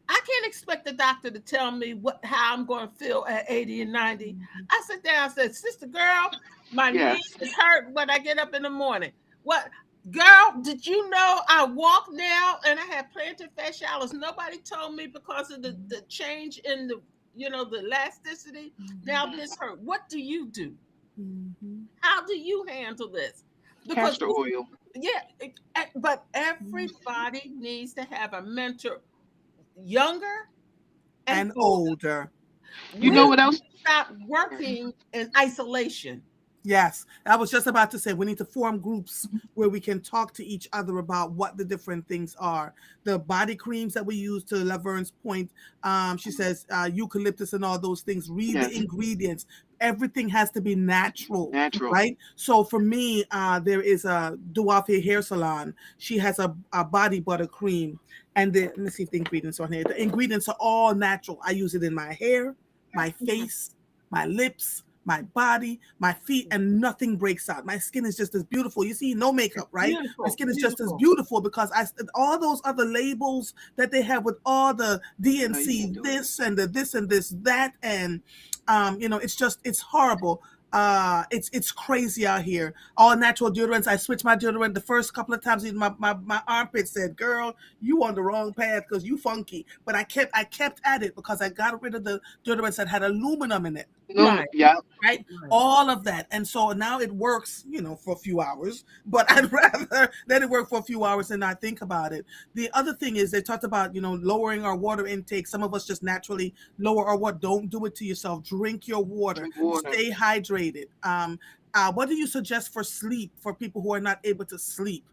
I can't expect the doctor to tell me how I'm going to feel at 80 and 90. Mhm. I sit down and said, sister girl, my knee yes, is hurt when I get up in the morning. What, girl, did you know I walk now and I have plantar fasciitis? Nobody told me because of the change in the elasticity. Now Mhm. this hurt. What do you do? Mhm. How do you handle this? Because castor oil. yeah, but Mhm. everybody needs to have a mentor, younger and And older. older. You We know Yeah. what else? stop working in isolation. Yes, I was just about to say we need to form groups where we can talk to each other about what the different things are. The body creams that we use, to Laverne's point, she says eucalyptus and all those things. Read the Yes, ingredients. Everything has to be natural, natural. right? So for me, there is a Duafe hair salon. She has a body butter cream, and let me see if the ingredients are on here. The ingredients are all natural. I use it in my hair, my face, my lips, my body, my feet, and nothing breaks out. My skin is just as beautiful. You see, no makeup, right? My Beautiful, skin is just as beautiful. beautiful because all those other labels that they have with all the How you DNC do it? this and the this and this that, and it's horrible. It's crazy out here. All natural deodorants. I switched my deodorant the first couple of times. Even my armpit said, "Girl, you on the wrong path because you funky." But I kept at it because I got rid of the deodorants that had aluminum in it. No, Right, yeah. Right, right. all of that, and so now it works, for a few hours. But I'd rather let it work for a few hours and not think about it. The other thing is they talked about lowering our water intake. Some of us just naturally lower our water. Don't do it to yourself. Drink your water. Drink water. Stay hydrated. What do you suggest for sleep for people who are not able to sleep?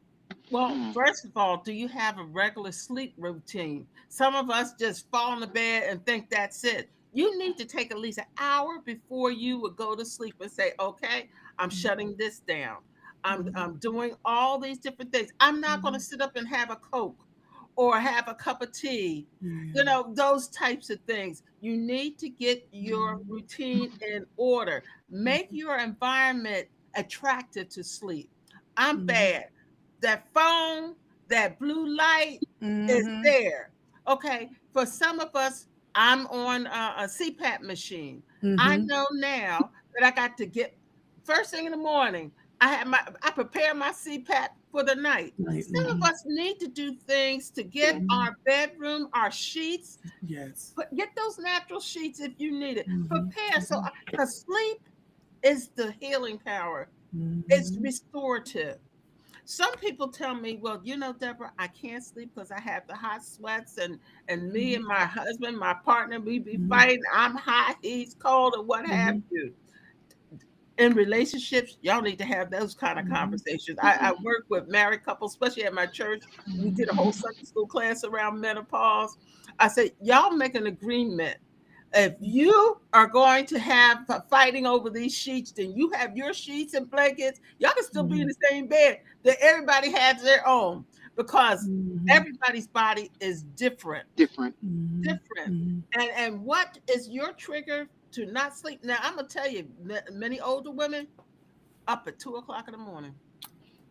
Well, Mm. first of all, do you have a regular sleep routine? Some of us just fall in the bed and think that's it. You need to take at least an hour before you would go to sleep and say, okay, I'm shutting this down. I'm doing all these different things. I'm not going to sit up and have a Coke or have a cup of tea. You Yeah. know, those types of things. You need to get your routine in order. Make your environment attractive to sleep. I'm bad. That phone, that blue light is Mm-hmm. there. Okay, for some of us, I'm on a CPAP machine. I Mm-hmm. know now that I got to get first thing in the morning. I prepare my CPAP for the night. Right. Some of us need to do things to get Mm. our bedroom, our sheets. Yes. Get those natural sheets if you need it. Mm-hmm. Prepare so because sleep is the healing power. It's Mm-hmm. restorative. Some people tell me, well, Deborah, I can't sleep because I have the hot sweats and me and my husband, my partner, we be Mm-hmm. fighting. I'm hot, he's cold, or what have Mm-hmm. you. In relationships, y'all need to have those kind of Mm-hmm. conversations. I work with married couples, especially at my church. We did a whole Mm-hmm. Sunday school class around menopause. I said, y'all make an agreement. If you are going to have fighting over these sheets, then you have your sheets and blankets. Y'all can still be in Mm-hmm. the same bed. That everybody has their own because Mm-hmm. everybody's body is different, Different. different. Mm-hmm. And what is your trigger to not sleep? Now I'm gonna tell you, many older women up at 2 o'clock in the morning,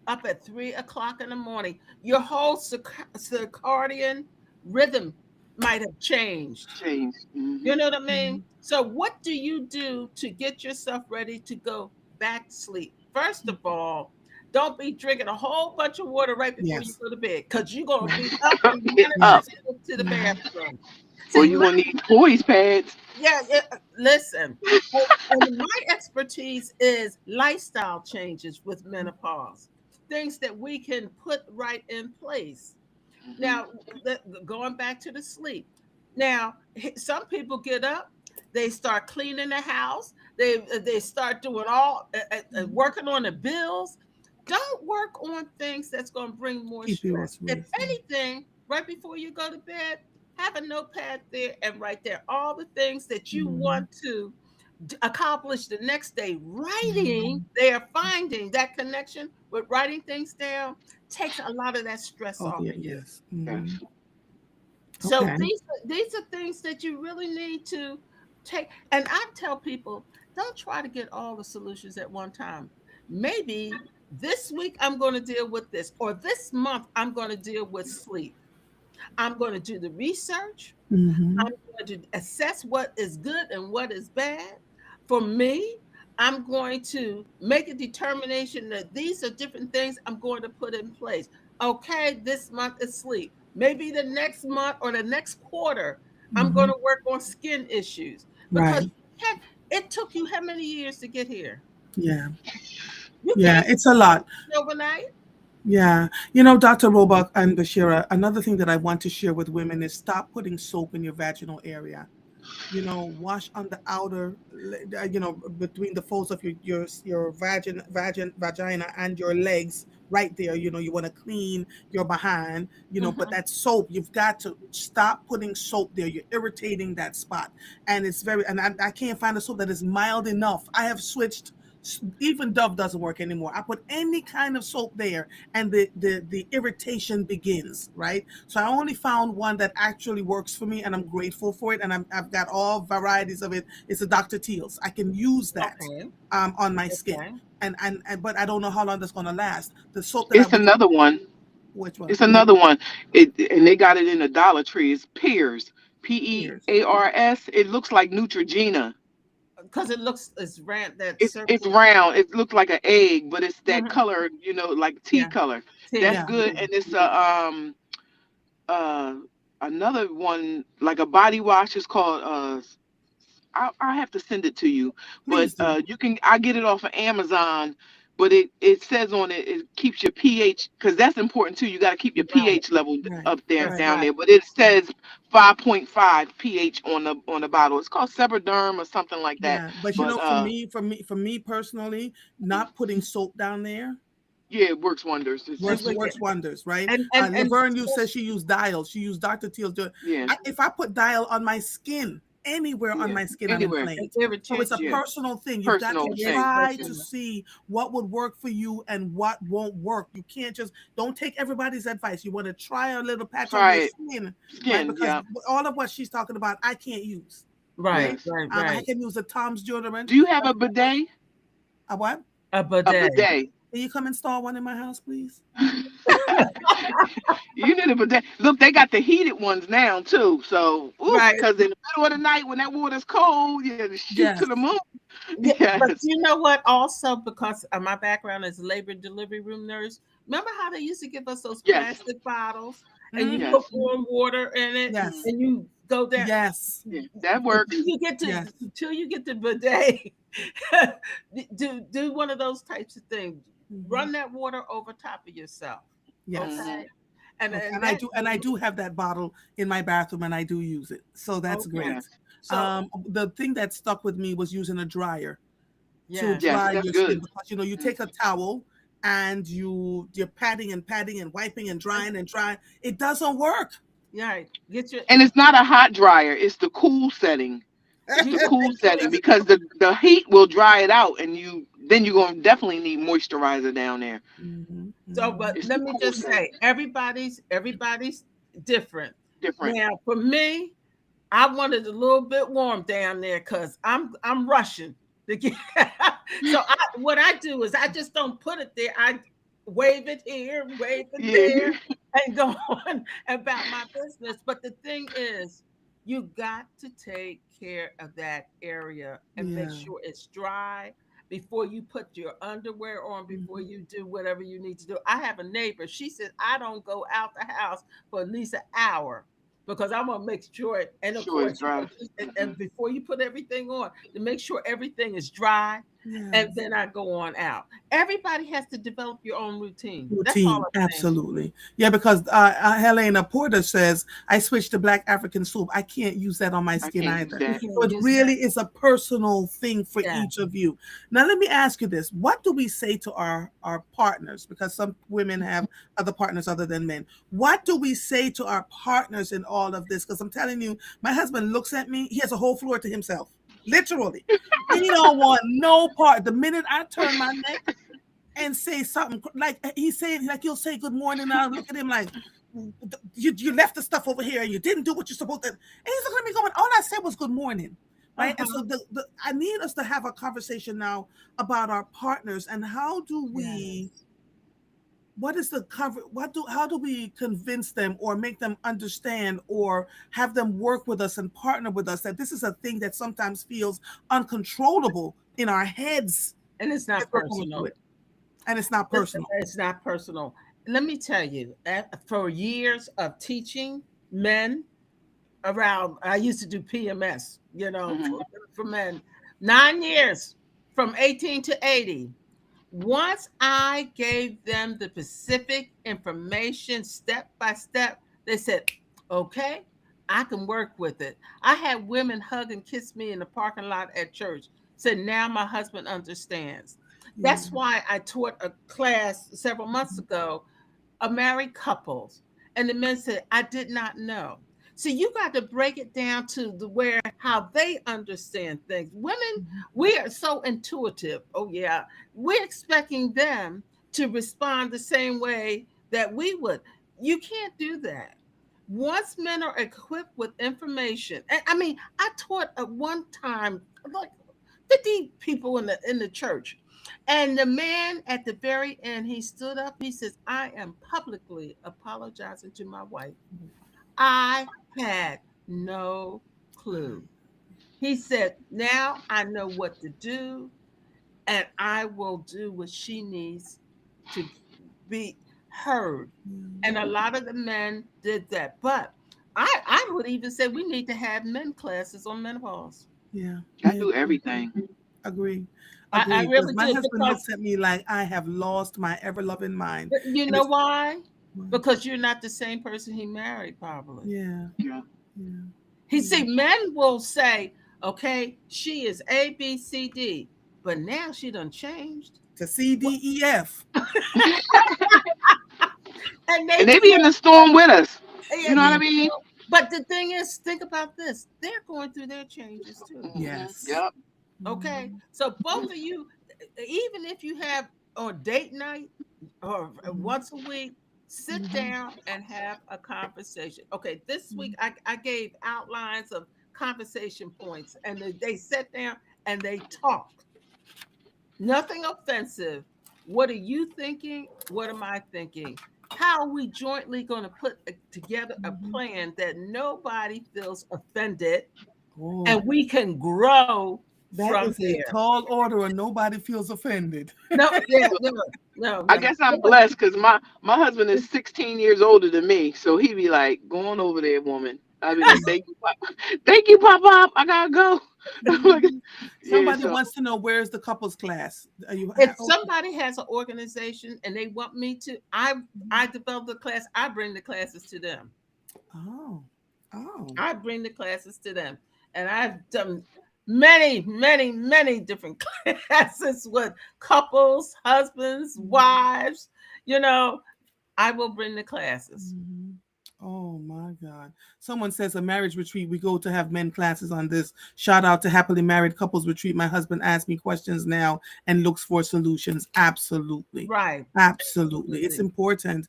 up at 3 o'clock in the morning, your whole circadian rhythm might have changed. Change. Mm-hmm. You know what I mean? Mm-hmm. So, what do you do to get yourself ready to go back to sleep? First of all, don't be drinking a whole bunch of water right before you Yes. go to bed because you're going to Right. be up and Get running Right. up. to the Mm-hmm. bathroom. Or See, you gonna need poise pads. yeah, yeah, listen. And my expertise is lifestyle changes with menopause, things that we can put right in place. Mm-hmm. Now, going back to the sleep. Now, some people get up, they start cleaning the house, they start doing all working on the bills. Don't work on things that's going to bring more Keep you stress. If restless. anything, right before you go to bed, have a notepad there and write there all the things that you Mm-hmm. want to accomplish the next day. Writing, Mm-hmm. they are finding that connection with writing things down takes a lot of that stress Oh off yeah. of you. Yes. Mm-hmm. Yes. So Okay. these are things that you really need to take. And I tell people, don't try to get all the solutions at one time. Maybe this week I'm going to deal with this, or this month I'm going to deal with sleep. I'm going to do the research. Mm-hmm. I'm going to assess what is good and what is bad. For me, I'm going to make a determination that these are different things I'm going to put in place. Okay, this month is sleep. Maybe the next month or the next quarter, I'm going Mm-hmm. to work on skin issues because Right. it took you how many years to get here? Yeah. You Yeah. can't It's a lot. overnight. Yeah. Dr. Robach and Bashira, another thing that I want to share with women is stop putting soap in your vaginal area. Wash on the outer, between the folds of your vagina and your legs, right there. You want to clean your behind. But Mhm. that soap, you've got to stop putting soap there. You're irritating that spot, and it's very. And I can't find a soap that is mild enough. I have switched Even Dove doesn't work anymore. I put any kind of soap there, and the irritation begins, right? So I only found one that actually works for me, and I'm grateful for it. And I've got all varieties of it. It's a Dr. Teal's. I can use that Okay. on my skin, Okay. and but I don't know how long that's gonna last. The soap that I It's was another one. which one? It's another one. And they got it in the Dollar Tree. It's Pears. Years. Pears. It looks like Neutrogena. Because it looks it's ran that It's circle. round. It looks like an egg, but it's that Hmm. color, like tea Yeah. color. That's Tea. Yeah, good. And it's uh another one like a body wash is called I'll have to send it to you, but please do. I get it off of Amazon, but it says on it it keeps your pH, because that's important too. You got to keep your Right. pH level Right, up there That's right. down right. there, but it says 5.5 pH on the bottle. It's called Sebaderm or something like that. Yeah, but But for me personally, not putting soap down there yeah, it works wonders. It's And works we just get works wonders, right? and Laverne, you says she used Dial. She used Dr. Teal's. yeah, If I put Dial on my skin, anywhere on yeah, my skin, I'm anywhere. it inflamed. So it's a irritates you. Yeah, personal thing. You've got personal to It is thing. try to Yeah. personal. see what would work for you and what won't work. You can't just don't take everybody's advice. You want to try a little patch on Try your it. skin, right? Skin. Because Yeah, all of what she's talking about, I can't use, Right, right? yes. right, I right. can use a Tom's deodorant. Do you have a bidet? A what? A A bidet. bidet. Can you come install one in my house, please? You need a bidet. Look, they got the heated ones now too. So, ooh, Right. because in the middle of the night when that water's cold, you have to shoot to Yes. the moon. Yeah, but Yes, you know what? Also, because my background is labor and delivery room nurse, remember how they used to give us those yes, plastic bottles and you Hmm. put yes, warm water in it Yes. and you go down Yes. yeah, that works. Yes. until you get the bidet. Do one of those types of things. Hmm. Run that water over top of yourself. Yes. Hmm. Okay. And Okay. and that And I do have that bottle in my bathroom, and I do use it. So that's okay. great. Yes, So The thing that stuck with me was using a dryer to yes, yes, dry that's your skin, good. because you Mhm. take a towel and you're patting and wiping and drying. It doesn't work. yeah, get your And it's not a hot dryer; it's the cool setting. It's you the just cool make sure setting it's because the heat will dry it out, and you're gonna definitely need moisturizer down there. Hmm. so, Hmm. but It's the let me cool just setting. say, everybody's different. Different. Now, for me, I wanted a little bit warm down there because I'm rushing to get. So what I do is I just don't put it there. I wave it here, wave it Yeah. there, and go on about my business. But the thing is, you got to take care of that area and make Yeah. sure it's dry before you put your underwear on, before Hmm. you do whatever you need to do. I have a neighbor. She said I don't go out the house for at least an hour because I'm gonna make sure it, and of Sure it's course, dry. and before you put everything on, to make sure everything is dry, and Yes. then I go on out. Everybody has to develop your own routine. That's all Routine, I'm saying. absolutely. Yeah, because Helena Porter says, I switched to black African soup. I can't use that on my I skin can't use either. You that. So can't it use really that. is a personal thing for Yeah. each of you. Now, let me ask you this. What do we say to our partners? Because some women have other partners other than men. What do we say to our partners in all of this? Because I'm telling you, my husband looks at me, he has a whole floor to himself, literally. He don't want no part. The minute I turn my neck, and say something like he's saying, like you'll say good morning, and I'll look at him like you left the stuff over here and you didn't do what you're supposed to. And he's looking at me going, all I said was good morning. Right. And Uh-huh. so I need us to have a conversation now about our partners and how do we Yes. what is the cover what do how do we convince them or make them understand or have them work with us and partner with us that this is a thing that sometimes feels uncontrollable in our heads And it's as not we're going through personal. it, and it's not personal. It's not personal. Let me tell you, for years of teaching men around, I used to do PMS, Hmm. for men, 9 years from 18 to 80. Once I gave them the specific information step by step, they said, okay, I can work with it. I had women hug and kiss me in the parking lot at church. Said, now my husband understands. Yeah. That's why I taught a class several months ago of married couples. And the men said, I did not know. So you got to break it down to the where how they understand things. Women, we are so intuitive. Oh yeah, we're expecting them to respond the same way that we would. You can't do that. Once men are equipped with information, and I mean, I taught at one time like 50 people in the church. And the man at the very end, he stood up, he says, I am publicly apologizing to my wife. I had no clue. He said, now I know what to do, and I will do what she needs to be heard. And a lot of the men did that. But I would even say we need to have men classes on menopause. Yeah. I Yeah. do everything. Agree. I Agree. Because really my do husband because looks at me like I have lost my ever loving mind. you And know it's why? Because you're not the same person he married, probably. yeah. Yeah. Yeah. He Yeah. see men will say, okay, she is A, B, C, D, but now she done changed. To CDEF. And they And they be in the storm with us. You know what I Yeah. mean? but the thing is, think about this. They're going through their changes too. Yes. Yep. Okay. Mhm. So both of you, even if you have on date night or Mhm. once a week, sit Mhm. down and have a conversation. Okay, this week I gave outlines of conversation points and they sat down and they talked. Nothing offensive. What are you thinking? What am I thinking? How are we jointly going to put together a Mhm. plan that nobody feels offended Oh, and we can grow that from is a there? tall order and nobody feels offended. No, yeah, no, no, I no. guess I'm blessed because my husband is 16 years older than me, so he be like, "Go on over there, woman." I be like, "Thank you, thank you, Pop Pop. I gotta go." I'm like, Mhm. yeah. Somebody So wants to know where's the couples class. Are you If oh, somebody has an organization and they want me to, I develop the class. I bring the classes to them. oh, oh. I bring the classes to them. And I've done many, many, many different classes with couples, husbands, Mhm. wives. You know, I will bring the classes. Mhm. Oh my God. Someone says a marriage retreat. We go to have men classes on this. Shout out to Happily Married Couples Retreat. My husband asks me questions now and looks for solutions. Absolutely. Right. Absolutely. It's Absolutely. important.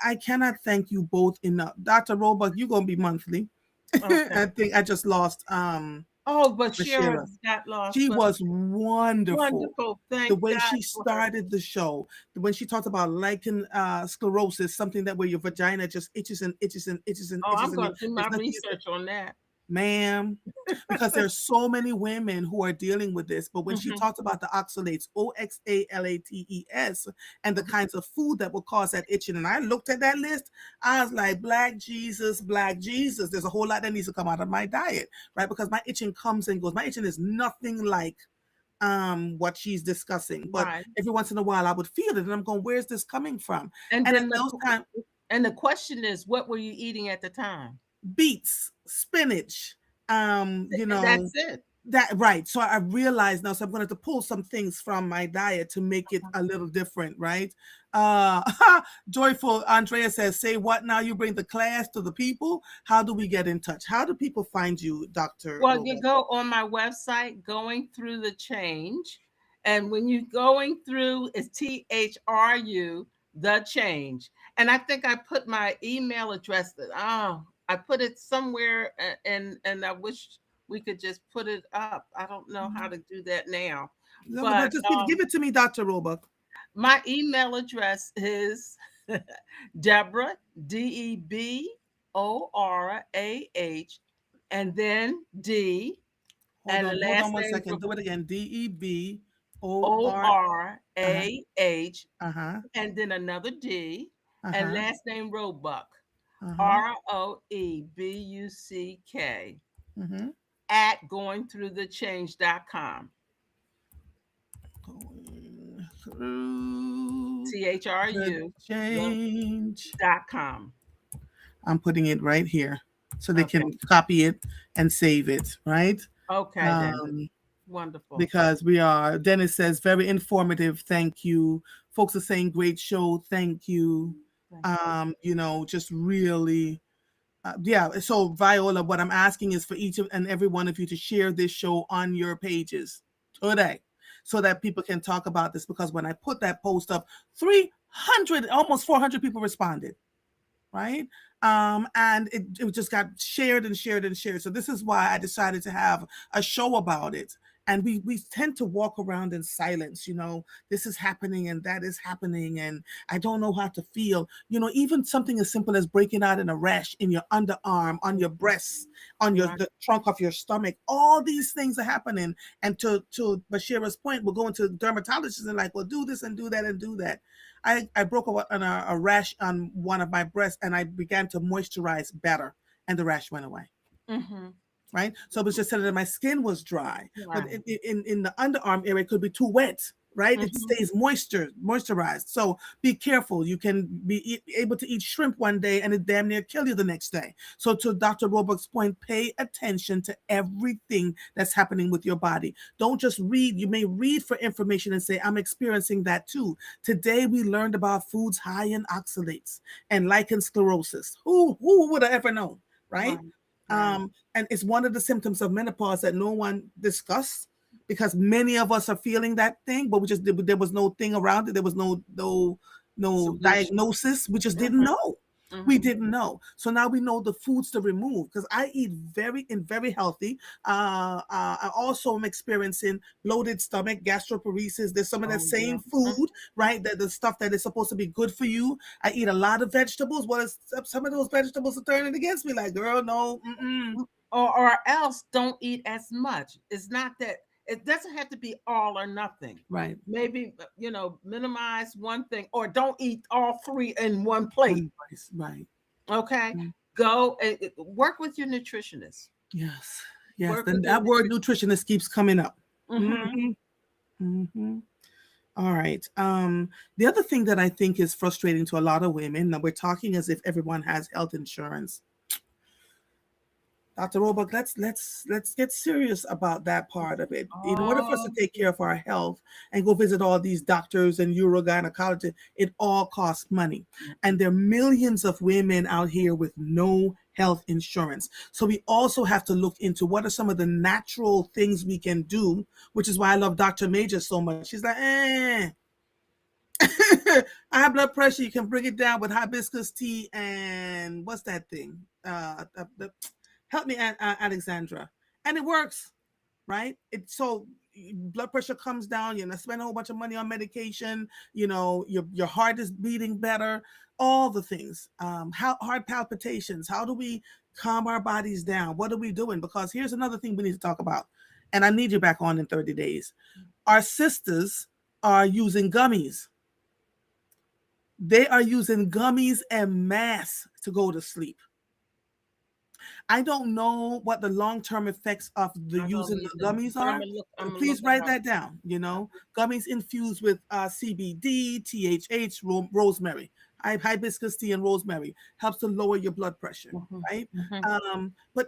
I cannot thank you both enough. Dr. Roebuck, you're gonna be monthly. Okay. I think I just lost Oh, but Shira Bashira. got lost. She But was wonderful. wonderful. The Thank way God she for her. started the show, when she talked about lichen sclerosis, something that where your vagina just itches and itches and itches and Oh, itches, I'm and going to do my there's nothing you can, research on that. ma'am, because there's so many women who are dealing with this. But when she Mhm. talked about the oxalates, OXALATES, and the kinds of food that will cause that itching, and I looked at that list, I was like, Black Jesus, Black Jesus. There's a whole lot that needs to come out of my diet, right? Because my itching comes and goes. My itching is nothing like what she's discussing, but Right. every once in a while I would feel it and I'm going, where's this coming from? And And in then those times, and the question is, what were you eating at the time? beets, spinach, you know, That's it. that right. So I realized now, so I'm going to have to pull some things from my diet to make it a little different, right? Uh Joyful Andrea says, say what now? You bring the class to the people. How do we get in touch? How do people find you, Dr. Well, you Robert? go on my website, going through the change. And when you're going through, it's THRU, the change. And I think I put my email address, I put it somewhere and I wish we could just put it up. I don't know how to do that now. No, But but just give it to me, Dr. Roebuck. my email address is Deborah, DEBORAH, and then D, and the Hold on last one name second. Do it again. O DEBOR. R Uh-huh. A H, Uh-huh. and then another D, and Uh-huh. last name Roebuck, Uh-huh. ROEBUCK, Mm-hmm. at goingthroughthechange.com. Going through the THRU change. .com. I'm putting it right here so they Okay. can copy it and save it, right? Okay, then. Um, Wonderful. because we are, Dennis says, very informative. Thank you. Folks are saying, great show. Thank you. Thank you. Just really Yeah, so Viola, what I'm asking is for each and every one of you to share this show on your pages today so that people can talk about this, because when I put that post up, 300, almost 400 people responded, right? And it just got shared and shared and shared. So this is why I decided to have a show about it. And we tend to walk around in silence, this is happening and that is happening, and I don't know how to feel. Even something as simple as breaking out in a rash in your underarm, on your breasts, on Right. the trunk of your stomach, all these things are happening. And to Bashira's point, we're going to dermatologists and like, well, do this and do that and do that. I broke a rash on one of my breasts, and I began to moisturize better, and the rash went away. Mm-hmm. Right? So it was just that my skin was dry, but Right. in the underarm area, it could be too wet. Right? It Mm-hmm. stays moisturized. So be careful. You can be able to eat shrimp one day and it damn near kill you the next day. So to Dr. Roebuck's point, pay attention to everything that's happening with your body. Don't just read. You may read for information and say, I'm experiencing that too. Today we learned about foods high in oxalates and lichen sclerosis. Who would have ever known? Right? Right. Right. And it's one of the symptoms of menopause that no one discussed, because many of us are feeling that thing, but there was no thing around it. There was no Solution. diagnosis. We just didn't Mm-hmm. know. We Mm-hmm. didn't know. So now we know the foods to remove, because I eat very healthy. I also am experiencing bloated stomach, gastroparesis. There's some of that Oh yeah. same food, right? That the stuff that is supposed to be good for you. I eat a lot of vegetables. What is some of those vegetables are turning against me? Like, girl, no, Or else don't eat as much. It's not that it doesn't have to be all or nothing. right. Maybe minimize one thing, or don't eat all three in one plate. One place, right. Okay, Mm. go work with your nutritionist. Yes, yes. Work Then with your that word nutrition. nutritionist keeps coming up. Mm-hmm. Hmm. Hmm. All right. The other thing that I think is frustrating to a lot of women, now we're talking as if everyone has health insurance. Dr. Roebuck, let's get serious about that part of it. In order for us to Oh, take care of our health and go visit all these doctors and urogynecologists, it all costs money. And there are millions of women out here with no health insurance. So we also have to look into what are some of the natural things we can do, which is why I love Dr. Major so much. She's like, I have blood pressure. You can bring it down with hibiscus tea and what's that thing? Help me, Alexandra. And it works, right? So blood pressure comes down. You're not spending a whole bunch of money on medication. Your heart is beating better. All the things. Heart palpitations. How do we calm our bodies down? What are we doing? Because here's another thing we need to talk about. And I need you back on in 30 days. Our sisters are using gummies. They are using gummies en masse to go to sleep. I don't know what the long-term effects of the I don't using the either. gummies But I'm are. gonna look. I'm gonna look Please it write up. that down. Gummies infused with CBD, THH, rosemary. Hibiscus tea and rosemary helps to lower your blood pressure, Mm-hmm. right? Mm-hmm. But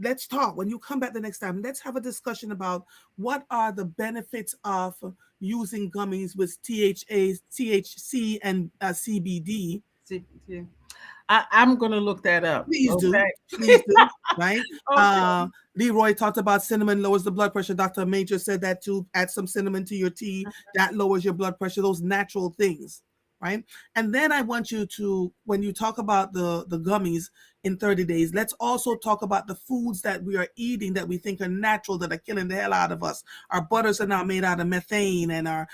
let's talk when you come back the next time. Let's have a discussion about what are the benefits of using gummies with THA, THC, and CBD. See, see. I'm gonna look that up. Please do. Okay. Please do. Right. Okay. Leroy talked about cinnamon lowers the blood pressure. Dr. Major said that too. Add some cinnamon to your tea. That lowers your blood pressure. Those natural things. Right. And then I want you to, when you talk about the gummies in 30 days, let's also talk about the foods that we are eating that we think are natural that are killing the hell out of us. Our butters are now made out of methane, and our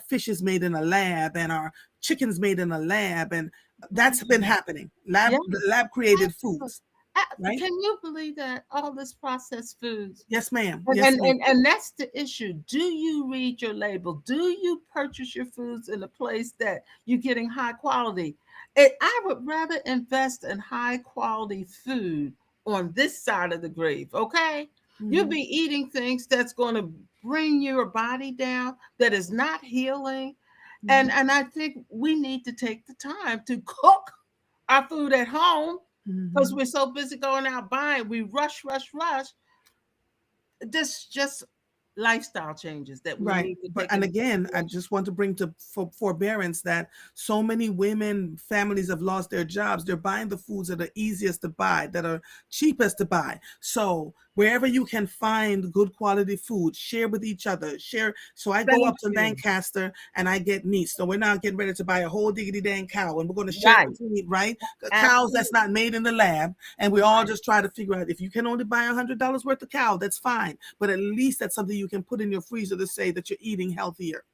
fish is made in a lab, and our chicken's made in a lab, and that's been happening. Yeah. Lab created foods, right? Can you believe that all this processed foods? Yes, ma'am. And, Yes, and, ma'am. and, and that's the issue. Do you read your label? Do you purchase your foods in a place that you're getting high quality? I would rather invest in high quality food on this side of the grave, okay? You'll Mhm. be eating things that's going to bring your body down, that is not healing. Mhm. And I think we need to take the time to cook our food at home, because Mhm. we're so busy going out buying. We rush, rush, rush. This just lifestyle changes that we Right. need to But, take and into again, I consideration. just want to bring to forbearance that so many women, families have lost their jobs. They're buying the foods that are easiest to buy, that are cheapest to buy. So wherever you can find good quality food, share with each other. Share. So I go Thank up to you. Lancaster and I get meat. So we're now getting ready to buy a whole diggity dang cow, and we're going to share it Right. between, right? Cows that's Absolutely. not made in the lab. And we all Right. just try to figure out, if you can only buy $100 worth of cow, that's fine. But at least that's something you can put in your freezer to say that you're eating healthier,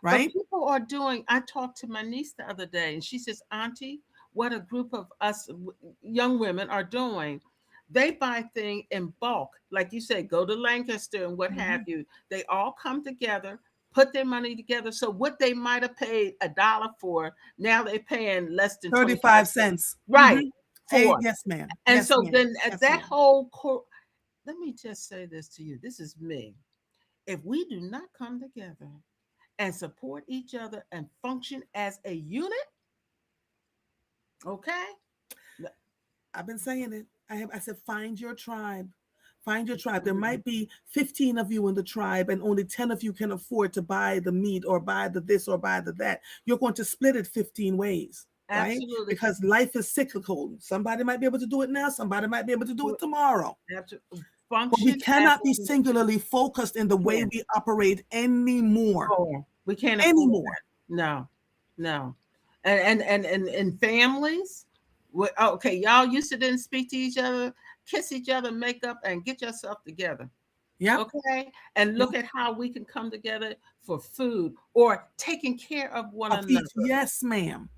But right? people are doing, I talked to my niece the other day and she says, Auntie, what a group of us young women are doing. They buy things in bulk. Like you said, go to Lancaster and what have Mhm. you. They all come together, put their money together. So what they might have paid a dollar for, now they're paying less than 25 35 cents. cents. Right. Hey, For. yes, ma'am. And Yes, so ma'am. then Yes, that ma'am. whole let me just say this to you. This is me. If we do not come together and support each other and function as a unit, okay? I've been saying it. I said, find your tribe. Find your tribe. There might be 15 of you in the tribe, and only 10 of you can afford to buy the meat or buy the this or buy the that. You're going to split it 15 ways, right? Absolutely. Because life is cyclical. Somebody might be able to do it now, somebody might be able to do Do it it. tomorrow. Absolutely. But we Function as cannot a be unit. singularly focused in the We way can't. we operate anymore. We can't afford Anymore. that. No, no. And families, okay, y'all used to didn't speak to each other, kiss each other, make up, and get yourself together. Yep. Okay, and Yep. look at how we can come together for food or taking care of one Of each. another. Yes, ma'am.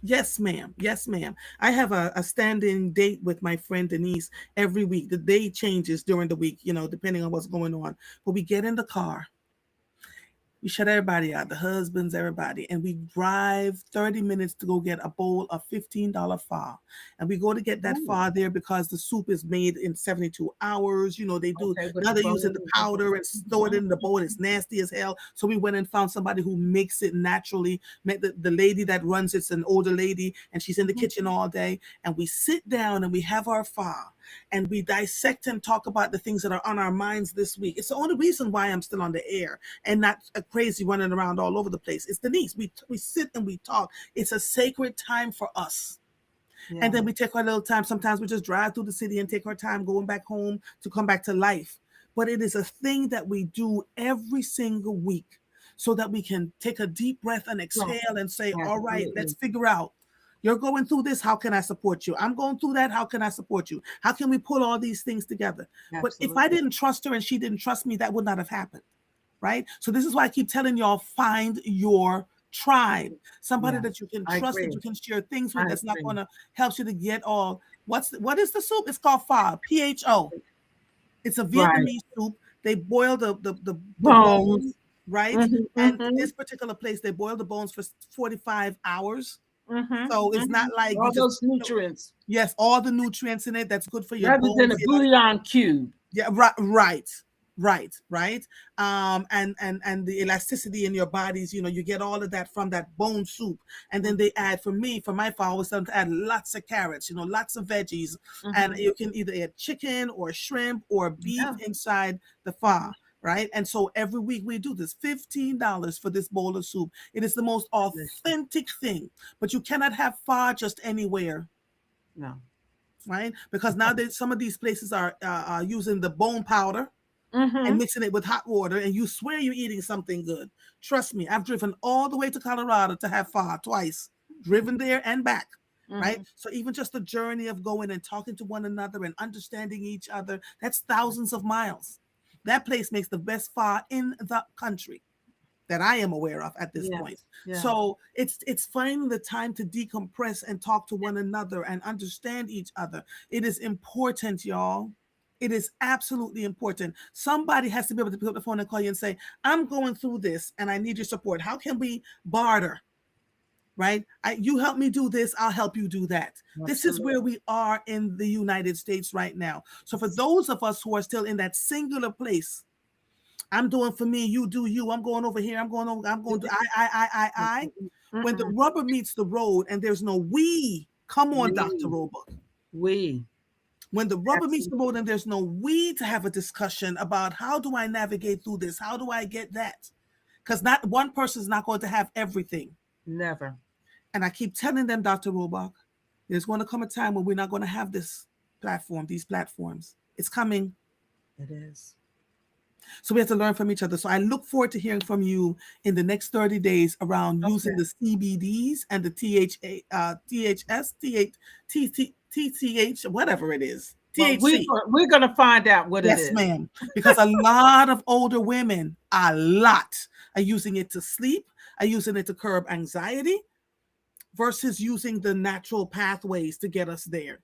Yes, ma'am. Yes, ma'am. I have a standing date with my friend Denise every week. The day changes during the week, depending on what's going on. But we get in the car, we shut everybody out, the husbands, everybody, and we drive 30 minutes to go get a bowl of $15 pho. And we go to get that Ooh, pho there because the soup is made in 72 hours. They do, okay, with now the they're using the bones and powder and store it in the bowl. It's nasty as hell. So we went and found somebody who makes it naturally. Met the lady that runs it's an older lady, and she's in the mhm. kitchen all day. And we sit down and we have our pho and we dissect and talk about the things that are on our minds this week. It's the only reason why I'm still on the air and not a crazy running around all over the place. It's Denise. We sit and we talk. It's a sacred time for us. And Yeah. then we take our little time. Sometimes we just drive through the city and take our time going back home to come back to life. But it is a thing that we do every single week so that we can take a deep breath and Right. exhale and say, all right, let's Absolutely. figure out. You're going through this. How can I support you? I'm going through that. How can I support you? How can we pull all these things together? But if I Absolutely. didn't trust her and she didn't trust me, that would not have happened. Right. So this is why I keep telling y'all, find your tribe, somebody Yeah. that you can I trust, that agree. you can share things I with, that's not agree. going to help you to get all. What is the soup? It's called pho, PHO. It's a Right. Vietnamese soup. They boil the Bones. bones, right? Mhm, And mhm, this particular place, they boil the bones for 45 hours. mhm, So it's not mhm. like you All just, those nutrients yes, all the nutrients in it. That's good for your rather than bones. a bouillon cube. Yeah, right, right. And the elasticity in your bodies, you get all of that from that bone soup. And then they add, for my followers, them to add lots of carrots, lots of veggies. And Mhm. you can either add chicken or shrimp or beef Yeah. inside the pho. Mhm. Right. And so every week we do this $15 for this bowl of soup. It is the most Listen. authentic thing, but you cannot have pho just anywhere, No. right? Because now that some of these places are using the bone powder and Mhm. mixing it with hot water, and you swear you're eating something good. Trust me, I've driven all the way to Colorado to have pho twice, driven there and back. Right. Mhm. So even just the journey of going and talking to one another and understanding each other, that's thousands of miles. That place makes the best pho in the country that I am aware of at this point. Yes. Yeah. So it's finding the time to decompress and talk to one another and understand each other. It is important, y'all. It is absolutely important. Somebody has to be able to pick up the phone and call you and say, I'm going through this and I need your support. How can we barter? Right? You help me do this, I'll help you do that. This is where Absolutely. we are in the United States right now. So for Yes. those of us who are still in that singular place, I'm doing for me, you do you. I'm going over here. I'm going over. I'm going to I. Mhm. When the Mhm. rubber meets the road and there's no we, come on, Dr. We. Roebuck. We. When the rubber meets the Absolutely. road and there's no we to have a discussion about how do I navigate through this? How do I get that? Because not one person is not going to have everything. Never. And I keep telling them, Dr. Robach, there's going to come a time when we're not going to have these platforms. It's coming. It is. So we have to learn from each other. So I look forward to hearing from you in the next 30 days around using Okay. the CBDs and the THS, TTH, whatever it is, Well, THC. we're gonna find out what it Yes, is. ma'am. Because a lot of older women, a lot, are using it to sleep, are using it to curb anxiety versus using the natural pathways to get us there.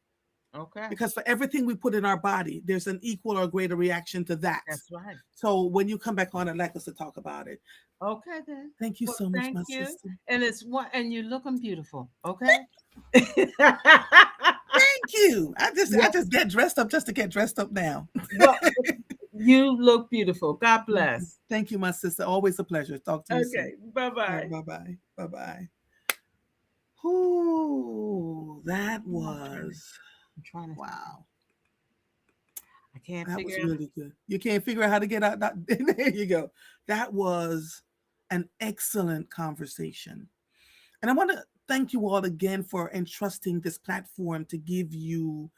Okay. Because for everything we put in our body, there's an equal or greater reaction to that. That's right. So when you come back on, I'd like us to talk about it. Okay then. Thank you Well, so much, thank my you. sister. And it's one, and you're looking beautiful. Okay. Thank you. I Yes. just get dressed up just to get dressed up now. Well, you look beautiful. God Thank you. bless. Thank you, my sister. Always a pleasure. Talk to you soon. Okay. Bye All right, bye. bye-bye. Bye-bye. Ooh, that I'm trying to. was I'm trying to. wow. I can't That was figure out. really good. You can't figure out how to get out. There you go. That was an excellent conversation. And I want to thank you all again for entrusting this platform to give you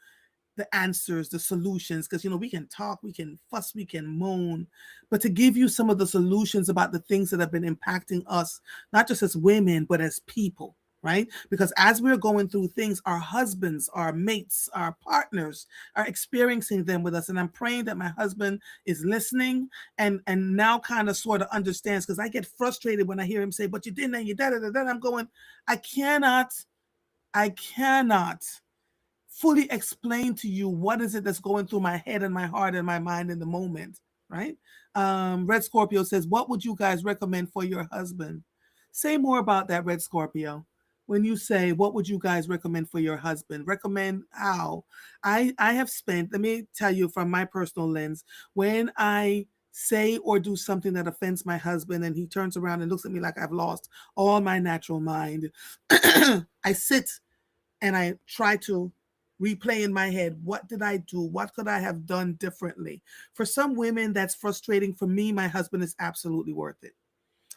the answers, the solutions, because we can talk, we can fuss, we can moan, but to give you some of the solutions about the things that have been impacting us, not just as women, but as people, right? Because as we're going through things, our husbands, our mates, our partners are experiencing them with us. And I'm praying that my husband is listening and now kind of sort of understands, because I get frustrated when I hear him say, but you didn't, and you da da da da. I'm going, I cannot fully explain to you what is it that's going through my head and my heart and my mind in the moment, right? Red Scorpio says, what would you guys recommend for your husband? Say more about that, Red Scorpio. When you say, what would you guys recommend for your husband? Recommend how? I have spent, let me tell you from my personal lens, when I say or do something that offends my husband and he turns around and looks at me like I've lost all my natural mind, I sit and I try to replay in my head, what did I do? What could I have done differently? For some women, that's frustrating. For me, my husband is absolutely worth it.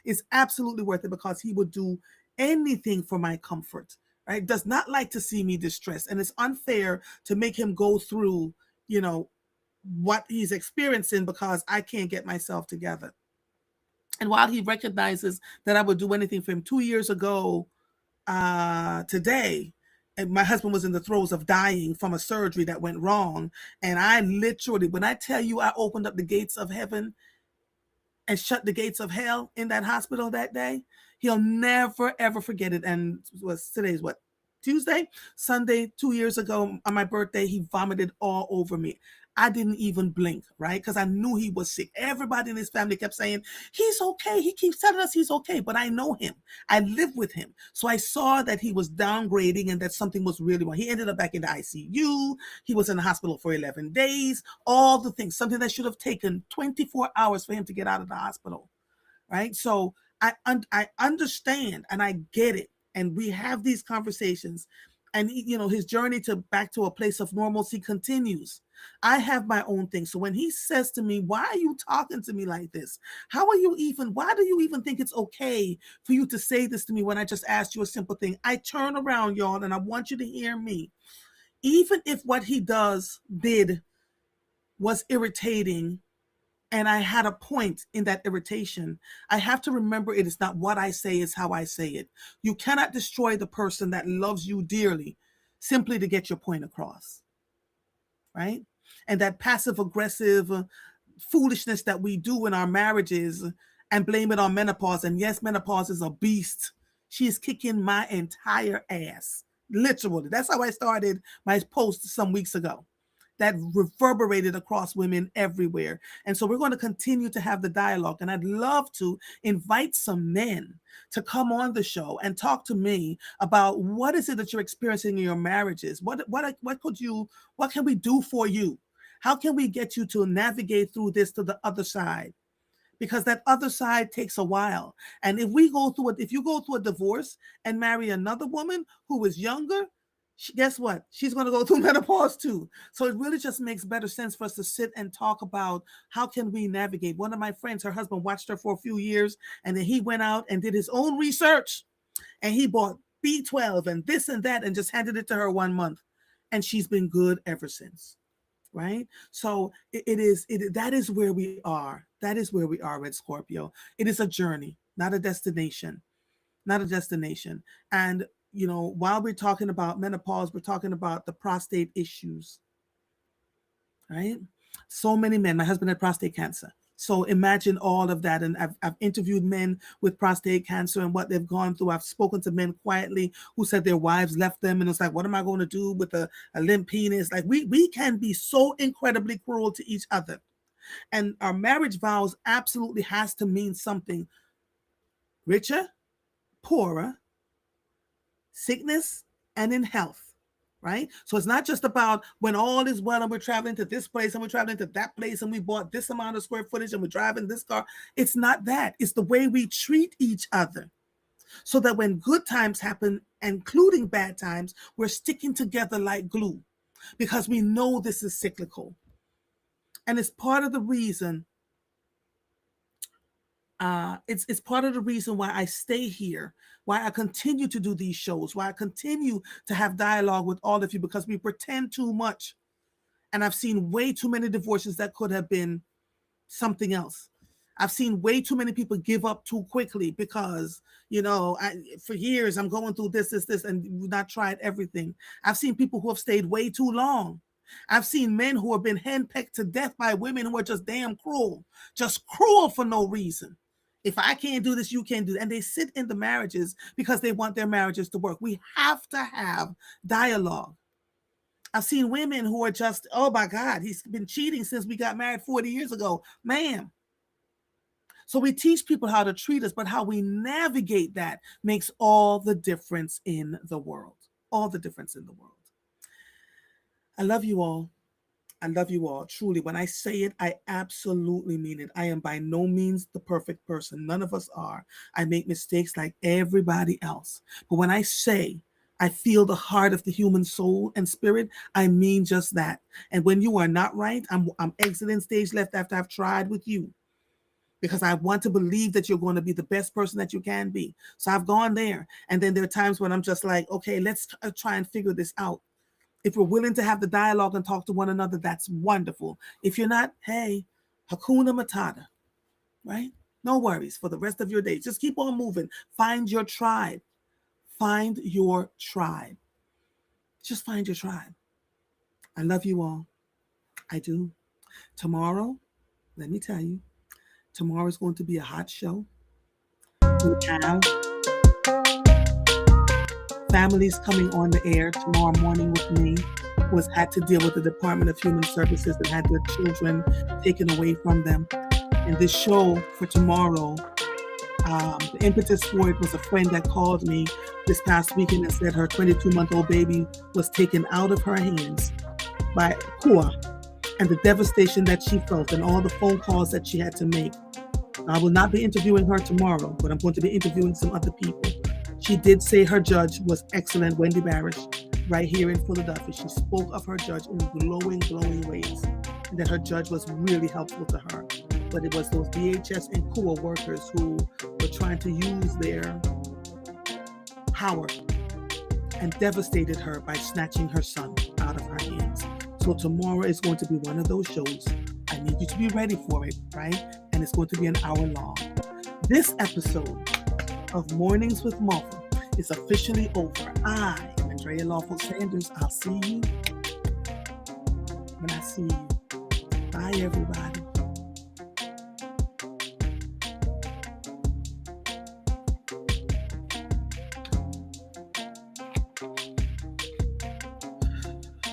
It's absolutely worth it because he would do anything for my comfort, right? Does not like to see me distressed. And it's unfair to make him go through, you know, what he's experiencing because I can't get myself together. And while he recognizes that I would do anything for him 2 years ago, today, and my husband was in the throes of dying from a surgery that went wrong. And I literally, when I tell you, I opened up the gates of heaven and shut the gates of hell in that hospital that day. He'll never ever forget it. And today's what, Tuesday? Sunday 2 years ago on my birthday, he vomited all over me. I didn't even blink, right? Because I knew he was sick. Everybody in his family kept saying, he's okay. He keeps telling us he's okay, but I know him. I live with him. So I saw that he was downgrading and that something was really wrong. He ended up back in the ICU. He was in the hospital for 11 days, all the things, something that should have taken 24 hours for him to get out of the hospital, right? So I understand and I get it. And we have these conversations, and his journey to back to a place of normalcy continues. I have my own thing. So when he says to me, why are you talking to me like this? Why do you even think it's okay for you to say this to me when I just asked you a simple thing? I turn around, y'all, and I want you to hear me. Even if what he did was irritating, and I had a point in that irritation, I have to remember it is not what I say, it's how I say it. You cannot destroy the person that loves you dearly simply to get your point across, right? And that passive aggressive foolishness that we do in our marriages and blame it on menopause. And yes, menopause is a beast. She is kicking my entire ass. Literally. That's how I started my post some weeks ago. That reverberated across women everywhere. And so we're going to continue to have the dialogue. And I'd love to invite some men to come on the show and talk to me about what is it that you're experiencing in your marriages? What can we do for you? How can we get you to navigate through this to the other side? Because that other side takes a while. And if you go through a divorce and marry another woman who is younger, guess what? She's going to go through menopause too. So it really just makes better sense for us to sit and talk about how can we navigate. One of my friends, her husband watched her for a few years, and then he went out and did his own research, and he bought B12 and this and that and just handed it to her 1 month, and she's been good ever since. Right? So that is where we are. That is where we are, Red Scorpio. It is a journey, not a destination. Not a destination. And while we're talking about menopause, we're talking about the prostate issues, right? So many men. My husband had prostate cancer. So imagine all of that. And I've interviewed men with prostate cancer and what they've gone through. I've spoken to men quietly who said their wives left them. And it's like, what am I going to do with a limp penis? Like we can be so incredibly cruel to each other. And our marriage vows absolutely has to mean something. Richer, poorer, sickness, and in health, right? So it's not just about when all is well and we're traveling to this place and we're traveling to that place and we bought this amount of square footage and we're driving this car. It's not that. It's the way we treat each other so that when good times happen, including bad times, we're sticking together like glue because we know this is cyclical. And it's part of the reason it's part of the reason why I stay here, why I continue to do these shows, why I continue to have dialogue with all of you, because we pretend too much. And I've seen way too many divorces that could have been something else. I've seen way too many people give up too quickly because, for years I'm going through this, and we've not tried everything. I've seen people who have stayed way too long. I've seen men who have been handpicked to death by women who are just damn cruel for no reason. If I can't do this, you can't do it. And they sit in the marriages because they want their marriages to work. We have to have dialogue. I've seen women who are just, oh my God, he's been cheating since we got married 40 years ago. Ma'am. So we teach people how to treat us, but how we navigate that makes all the difference in the world. All the difference in the world. I love you all. I love you all. Truly, when I say it, I absolutely mean it. I am by no means the perfect person. None of us are. I make mistakes like everybody else. But when I say I feel the heart of the human soul and spirit, I mean just that. And when you are not right, I'm exiting stage left after I've tried with you, because I want to believe that you're going to be the best person that you can be. So I've gone there. And then there are times when I'm just like, okay, let's try and figure this out. If we're willing to have the dialogue and talk to one another, that's wonderful. If you're not, hey, Hakuna Matata, right? No worries for the rest of your days. Just keep on moving. Find your tribe. Find your tribe. Just find your tribe. I love you all. I do. Tomorrow, let me tell you, tomorrow is going to be a hot show. We have families coming on the air tomorrow morning with me had to deal with the Department of Human Services and had their children taken away from them. And this show for tomorrow, the impetus for it was a friend that called me this past weekend and said her 22-month-old baby was taken out of her hands by Kua, and the devastation that she felt and all the phone calls that she had to make. I will not be interviewing her tomorrow, but I'm going to be interviewing some other people. She did say her judge was excellent, Wendy Barish, right here in Philadelphia. She spoke of her judge in glowing ways, and that her judge was really helpful to her. But it was those DHS and COA workers who were trying to use their power and devastated her by snatching her son out of her hands. So tomorrow is going to be one of those shows. I need you to be ready for it, right? And it's going to be an hour long. This episode of Mornings with Martha is officially over. I am Andrea Lawful Sanders. I'll see you when I see you. Bye, everybody.